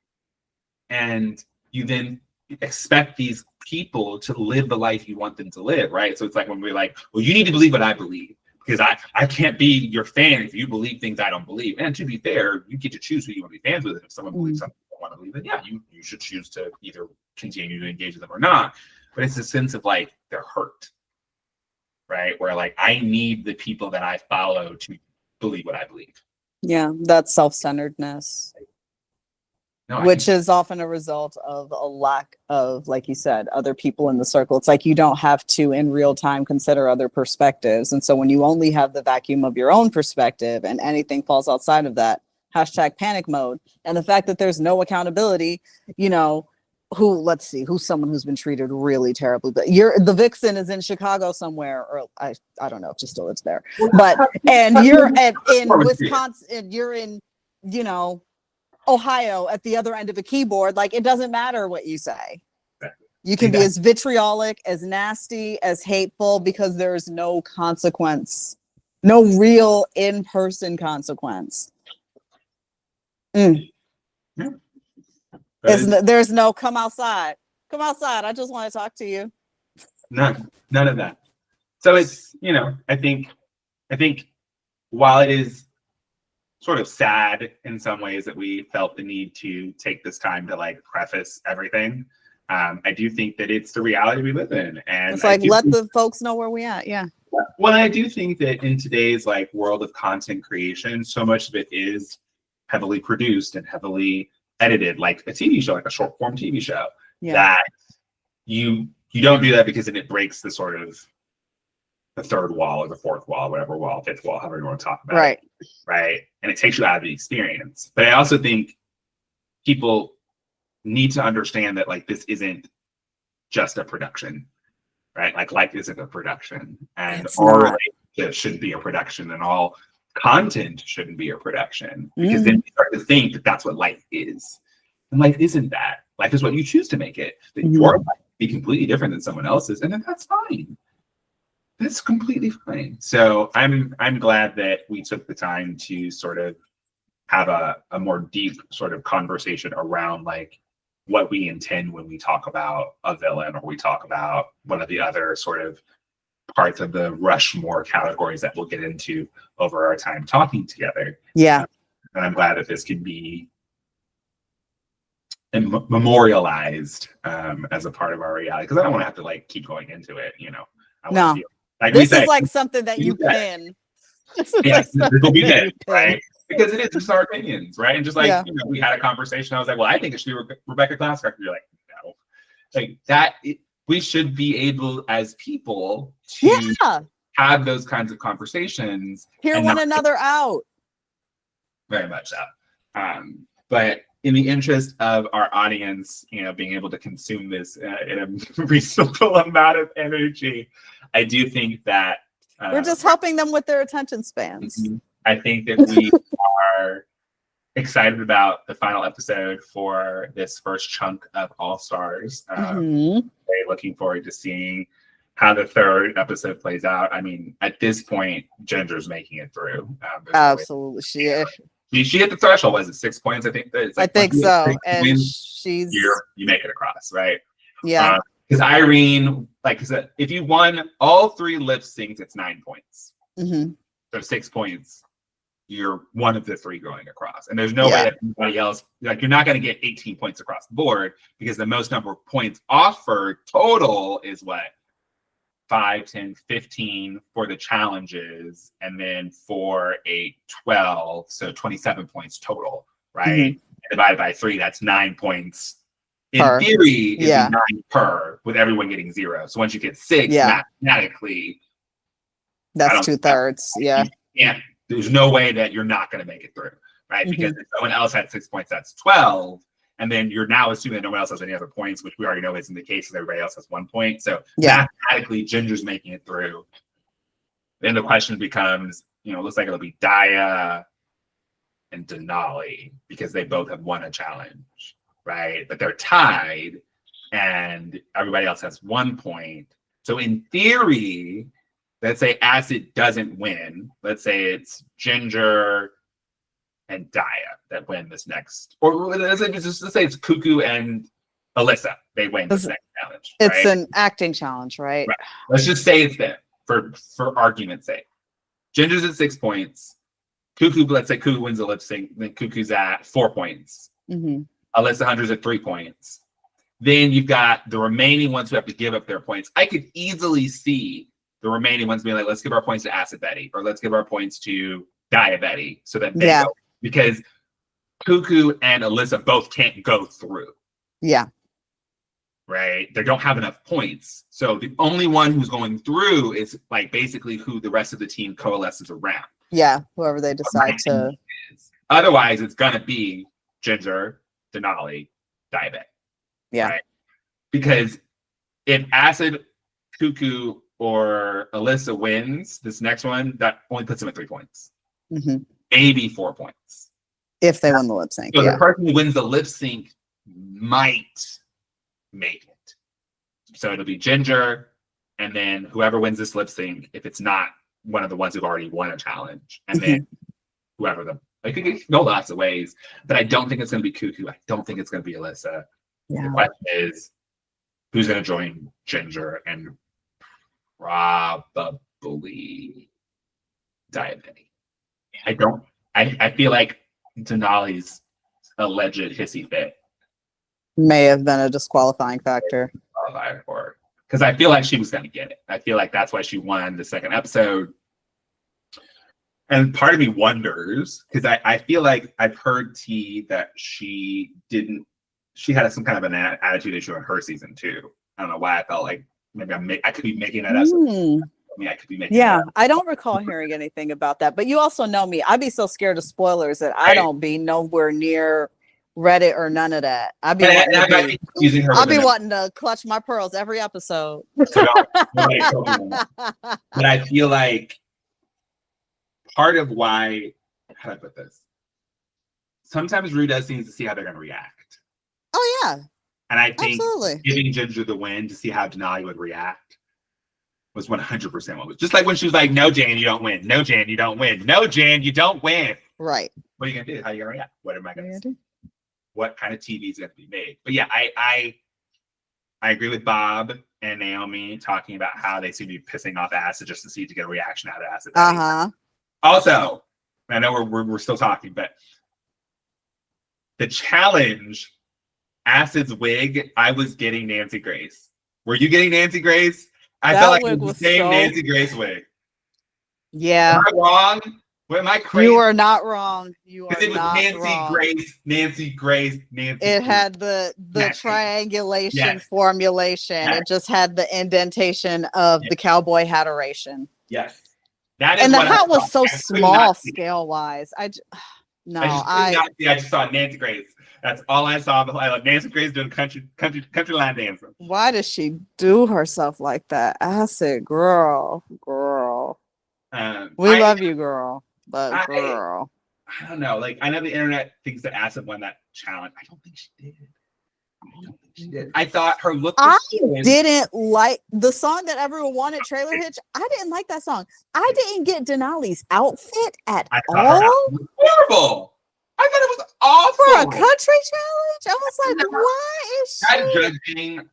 And you then expect these people to live the life you want them to live, right? So it's like when we're like, well, you need to believe what I believe. Because I can't be your fan if you believe things I don't believe. And to be fair, you get to choose who you want to be fans with. And if someone believes something you don't want to believe, then yeah, you should choose to either continue to engage with them or not. But it's a sense of like they're hurt, right? Where like I need the people that I follow to believe what I believe. Yeah, that's self-centeredness. No, Which is often a result of a lack of, like you said, other people in the circle. It's like you don't have to in real time consider other perspectives. And so when you only have the vacuum of your own perspective and anything falls outside of that, hashtag panic mode. And the fact that there's no accountability, you know, let's see, who's someone who's been treated really terribly. But the vixen is in Chicago somewhere, or I don't know if she still lives there. But and you're in Wisconsin, and you're in, you know, Ohio at the other end of a keyboard. Like, it doesn't matter what you say. You can be as vitriolic, as nasty, as hateful, because there is no consequence, no real in-person consequence. There's no come outside. Come outside. I just want to talk to you. None of that. So it's, you know, I think while it is sort of sad in some ways that we felt the need to take this time to like preface everything, I do think that it's the reality we live in, and it's like let the folks know where we at. Yeah. Well, I do think that in today's like world of content creation, so much of it is heavily produced and heavily edited, like a TV show, like a short form TV show. Yeah. That you don't do that because then it breaks the sort of the third wall or the fourth wall, whatever wall, fifth wall, however you want to talk about it. Right. And it takes you out of the experience. But I also think people need to understand that like this isn't just a production, right? Like life isn't a production, and all relationships shouldn't be a production, and all content shouldn't be a production, because then you start to think that that's what life is. And life isn't that. Life is what you choose to make it. That your life be completely different than someone else's, and then that's fine. That's completely fine. So I'm glad that we took the time to sort of have a more deep sort of conversation around like what we intend when we talk about a villain, or we talk about one of the other sort of parts of the Rushmore categories that we'll get into over our time talking together. Yeah. And I'm glad that this can be memorialized as a part of our reality, because I don't want to have to like keep going into it, you know. No. Like this is like something that you pin. Yes, this will be it, right? Because it is just our opinions, right? And just like, you know, we had a conversation. I was like, well, I think it should be Rebecca Glasscock. You're like, no. Like that, we should be able as people to have those kinds of conversations. Hear one another out. Very much so. But in the interest of our audience, you know, being able to consume this in a reasonable amount of energy, I do think that we're just helping them with their attention spans. I think that we are excited about the final episode for this first chunk of All Stars. Very looking forward to seeing how the third episode plays out. I mean, at this point, Ginger's making it through. Absolutely, she hit the threshold. Was it 6 points? I think it's like, I think so. And wins, she's you make it across, right? Yeah. Because Irene, like I said, if you won all 3 lip syncs, it's 9 points. So 6 points, you're one of the 3 going across. And there's no way that anybody else, like you're not going to get 18 points across the board, because the most number of points offered total is what? 5, 10, 15 for the challenges, and then 4, 8, 12, so 27 points total, right? Divided by 3, that's 9 points. In theory, it'd be 9 per, with everyone getting 0. So once you get 6, mathematically, That's 2/3. Yeah. Yeah. There's no way that you're not going to make it through, right? Mm-hmm. Because if someone else had 6 points, that's 12. And then you're now assuming that no one else has any other points, which we already know isn't the case. So everybody else has 1 point. So mathematically, Ginger's making it through. Then the question becomes, looks like it'll be Daya and Denali because they both have won a challenge, right? But they're tied and everybody else has 1 point. So in theory, let's say Acid doesn't win. Let's say it's Ginger and Daya that win this next. Or let's say it's Cuckoo and Alyssa. They win this next challenge. It's an acting challenge, right? Let's just say it's them for argument's sake. Ginger's at 6 points. Cuckoo, let's say Cuckoo wins the lip sync. Then Cuckoo's at 4 points. Mm-hmm. Alyssa Hunter's at 3 points. Then you've got the remaining ones who have to give up their points. I could easily see the remaining ones being like, let's give our points to Acid Betty, or let's give our points to Daya Betty, so that they go. Because Cuckoo and Alyssa both can't go through. Yeah. Right? They don't have enough points. So the only one who's going through is like basically who the rest of the team coalesces around. Yeah, whoever they decide to. Otherwise, it's going to be Ginger, Denali, Daya Betty. Yeah. Right? Because if Acid, Cuckoo, or Alyssa wins this next one, that only puts them at 3 points. Mm-hmm. Maybe 4 points. If they win the lip sync. So the person who wins the lip sync might make it. So it'll be Ginger, and then whoever wins this lip sync, if it's not one of the ones who've already won a challenge, and then whoever I think it can go lots of ways, but I don't think it's going to be Cuckoo. I don't think it's going to be Alyssa. Yeah. The question is, who's going to join Ginger and probably Daya Betty. I feel like Denali's alleged hissy fit may have been a disqualifying factor. Because I feel like she was going to get it. I feel like that's why she won the second episode. And part of me wonders, because I feel like I've heard T that she had some kind of an attitude issue in her season too. I don't know why I felt like maybe I could be making that up. I could be making that up. I don't recall hearing anything about that. But you also know me. I'd be so scared of spoilers that I don't be nowhere near Reddit or none of that. I'd be wanting to clutch my pearls every episode. So but I feel like part of why, how do I put this? Sometimes Rue does things to see how they're going to react. Oh, yeah. And I think giving Ginger the win to see how Denali would react was 100% what was. Just like when she was like, no, Jan, you don't win. No, Jan, you don't win. No, Jan, you don't win. Right. What are you going to do? How are you going to react? What am I going to do? What kind of TV is going to be made? But yeah, I agree with Bob and Naomi talking about how they seem to be pissing off Acid just to get a reaction out of Acid. Also, I know we're still talking, but the challenge, Acid's wig, I was getting Nancy Grace. Were you getting Nancy Grace? I felt like it was the same Nancy Grace wig. Yeah. Am I wrong? Am I crazy? You are not wrong. You are not wrong. It was Nancy Grace. It had the triangulation formulation. It just had the indentation of the cowboy hatteration. Yes. And the hat was so small scale wise. I just saw Nancy Grace. That's all I saw. I love Nancy Grace doing country line dancing. Why does she do herself like that? Acid, girl. We love you, girl. But girl, I don't know. Like, I know the internet thinks that Acid won that challenge. I don't think she did. I thought her look was good. Didn't like the song that everyone wanted, Trailer Hitch. I didn't like that song. I didn't get Denali's outfit at all. Horrible. I thought it was awful. For a country challenge? I was like, why is she? I'm judging.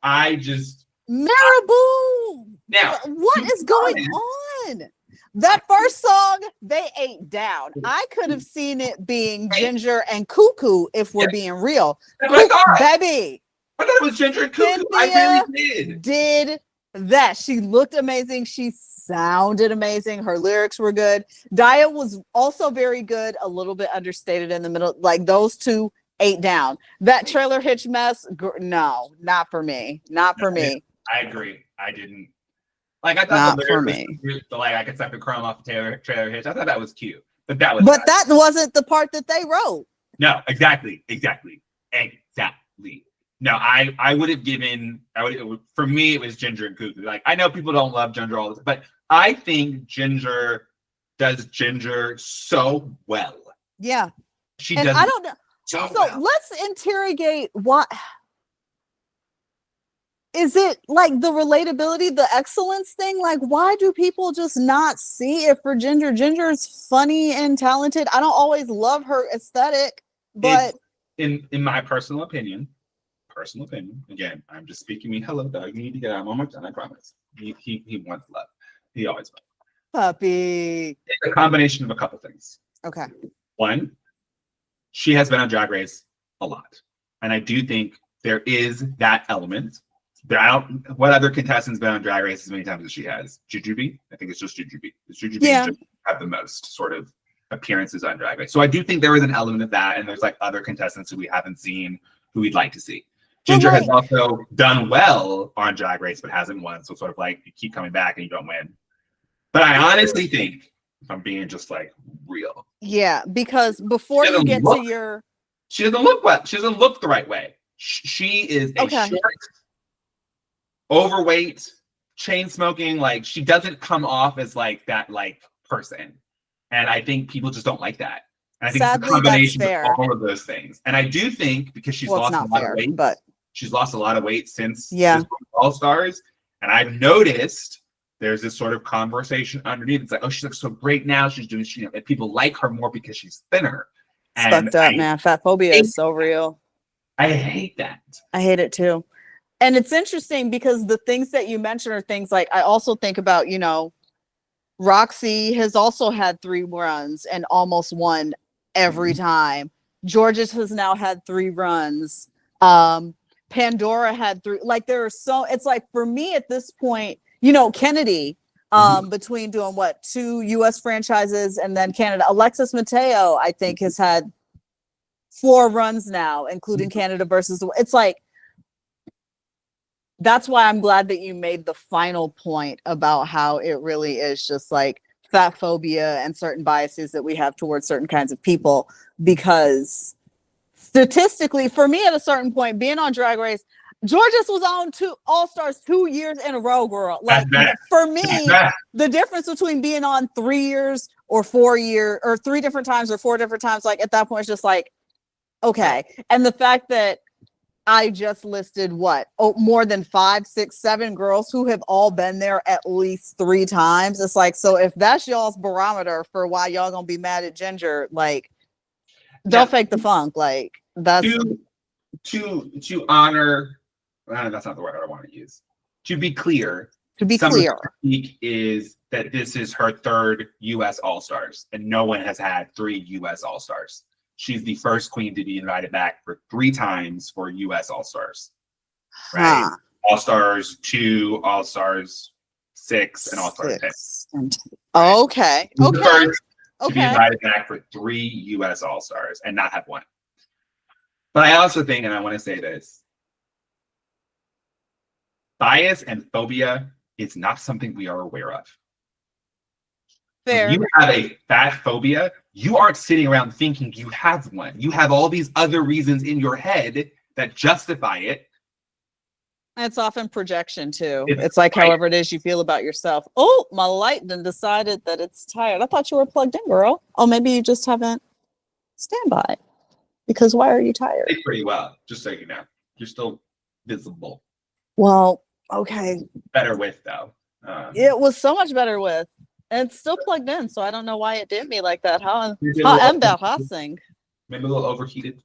Marabou. Now, what is going on? That first song, they ate down. I could have seen it being Ginger and Cuckoo if we're being real. Baby. I thought it was Ginger and Cuckoo. I really did that. She looked amazing. She sounded amazing. Her lyrics were good. Daya was also very good, a little bit understated in the middle. Like those two ate down. That Trailer Hitch mess, no, not for me. Not for me. I agree. I didn't. Like, I thought Not the for lyric was me. cute, the, like, I could suck the crumb off the trailer hitch. I thought that was cute. But that was But that wasn't the part that they wrote. no, exactly. No, I would have given, for me, it was Ginger and Cuckoo. Like, I know people don't love Ginger all this, but I think Ginger does Ginger so well. Yeah. She And does I don't know. so So well. let's interrogate what is it, like the relatability, the excellence thing? Like, why do people just not see it for Ginger? Ginger is funny and talented. I don't always love her aesthetic, but It's, in my personal opinion, again, I'm just speaking me. Hello, dog. You need to get out. I'm almost done, I promise. He wants love. He always wants. puppy. It's a combination of a couple things. Okay. One, she has been on Drag Race a lot. And I do think there is that element. What other contestants been on Drag Race as many times as she has? Jujubee? I think it's just Jujubee. Jujubee just have the most sort of appearances on Drag Race. So I do think there is an element of that. And there's like other contestants who we haven't seen who we'd like to see. Ginger has also done well on Drag Race, but hasn't won. So sort of like you keep coming back and you don't win. But I honestly think, if I'm being just like real. Yeah, because before you get to your... She doesn't look well. She doesn't look the right way. She is a short, overweight, chain smoking. Like, she doesn't come off as like that like person. And I think people just don't like that. And I think it's a combination of all of those things. And I do think because she's lost a lot of weight, but she's lost a lot of weight since All Stars. And I've noticed there's this sort of conversation underneath. It's like, oh, she looks so great now. She's doing, and people like her more because she's thinner. It's fucked up, man. Fat phobia is so real. I hate that. I hate it too. And it's interesting because the things that you mentioned are things like, I also think about, you know, Roxy has also had 3 runs and almost won every time. Georges has now had 3 runs. Pandora had 3. Like, there are so, it's like, for me at this point, you know, Kennedy, between doing 2 US franchises and then Canada. Alexis Mateo, I think, has had 4 runs now, including Canada versus it's like, that's why I'm glad that you made the final point about how it really is just like fat phobia and certain biases that we have towards certain kinds of people, because statistically, for me, at a certain point, being on Drag Race, Georges was on 2 All-Stars 2 years in a row, girl. Like, for me, the difference between being on 3 years or 4 years or 3 different times or 4 different times, like, at that point, it's just like, okay. And the fact that I just listed more than 5, 6, 7 girls who have all been there at least 3 times. It's like, so if that's y'all's barometer for why y'all gonna be mad at Ginger, like, don't fake the funk. Like, that's to honor. That's not the word I want to use. To be clear. Is that this is her 3rd U.S. All Stars, and no one has had 3 U.S. All Stars. She's the first queen to be invited back for 3 times for U.S. All Stars. Right? All Stars 2, All Stars 6, and All Stars 10. Okay. Okay. To be invited back for 3 U.S. All Stars and not have 1. But I also think, and I want to say this, bias and phobia is not something we are aware of. Fair. If you have a fat phobia, you aren't sitting around thinking you have one. You have all these other reasons in your head that justify it. It's often projection too. It's like however it is you feel about yourself. Oh, my light done decided that it's tired. I thought you were plugged in, girl. Oh, maybe you just haven't. Stand by. Because why are you tired? It's pretty well, just so you know. You're still visible. Well, okay. Better with, though. It was so much better with. And it's still plugged in, so I don't know why it did me like that. How embarrassing. Maybe a little overheated.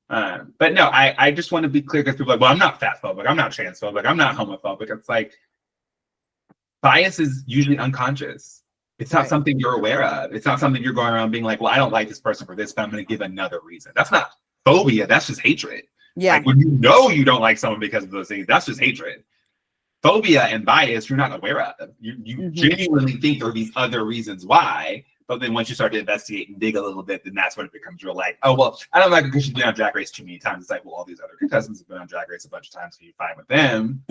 But no, I just want to be clear because people are like, well, I'm not fat phobic, I'm not transphobic, I'm not homophobic. It's like, bias is usually unconscious. It's not something you're aware of. It's not something you're going around being like, well, I don't like this person for this, but I'm going to give another reason. That's not phobia. That's just hatred. Yeah. Like, when you know you don't like someone because of those things, that's just hatred. Phobia and bias, you're not aware of. You genuinely think there are these other reasons why, but then once you start to investigate and dig a little bit, then that's when it becomes real like, oh, well, I don't like her because she's been on Drag Race too many times. It's like, well, all these other contestants have been on Drag Race a bunch of times, so you're fine with them.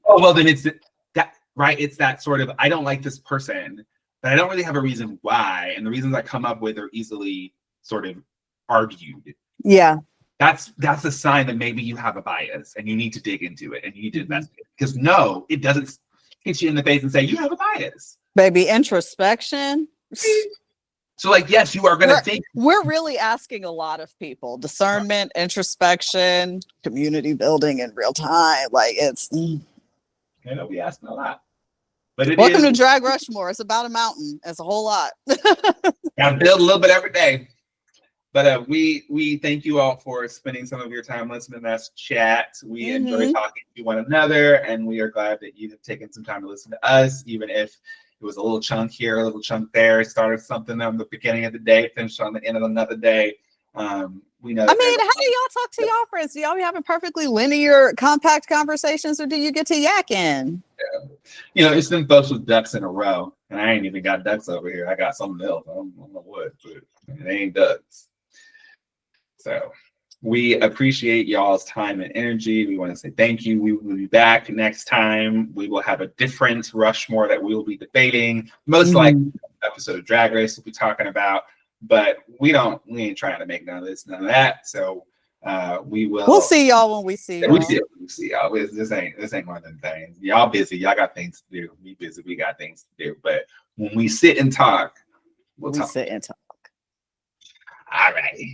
Oh, well, then it's that. right? It's that sort of, I don't like this person, but I don't really have a reason why. And the reasons I come up with are easily sort of argued. Yeah. That's a sign that maybe you have a bias and you need to dig into it and you need to investigate. Because no, it doesn't hit you in the face and say you have a bias. Baby, introspection. So like, yes, you are going to think. We're really asking a lot of people. Discernment, introspection, community building in real time. Like it's. You know, we asking a lot. But Welcome to Drag Rushmore. It's about a mountain. It's a whole lot. Gotta build a little bit every day. But we thank you all for spending some of your time listening to us chat. We enjoy talking to one another, and we are glad that you have taken some time to listen to us, even if it was a little chunk here, a little chunk there. Started something on the beginning of the day, finished on the end of another day. We know. I mean, how do y'all talk to y'all friends? Do y'all be having perfectly linear, compact conversations, or do you get to yakking? Yeah. You know, it's them folks with ducks in a row, and I ain't even got ducks over here. I got something else. I don't know what, but it ain't ducks. So we appreciate y'all's time and energy. We want to say thank you. We will be back next time. We will have a different Rushmore that we will be debating. Most likely episode of Drag Race we'll be talking about, but we ain't trying to make none of that. So we'll see y'all when we see y'all. We see y'all. This ain't one of them things. Y'all busy. Y'all got things to do. We busy. We got things to do. But when we sit and talk, we'll talk. Sit and talk. All right.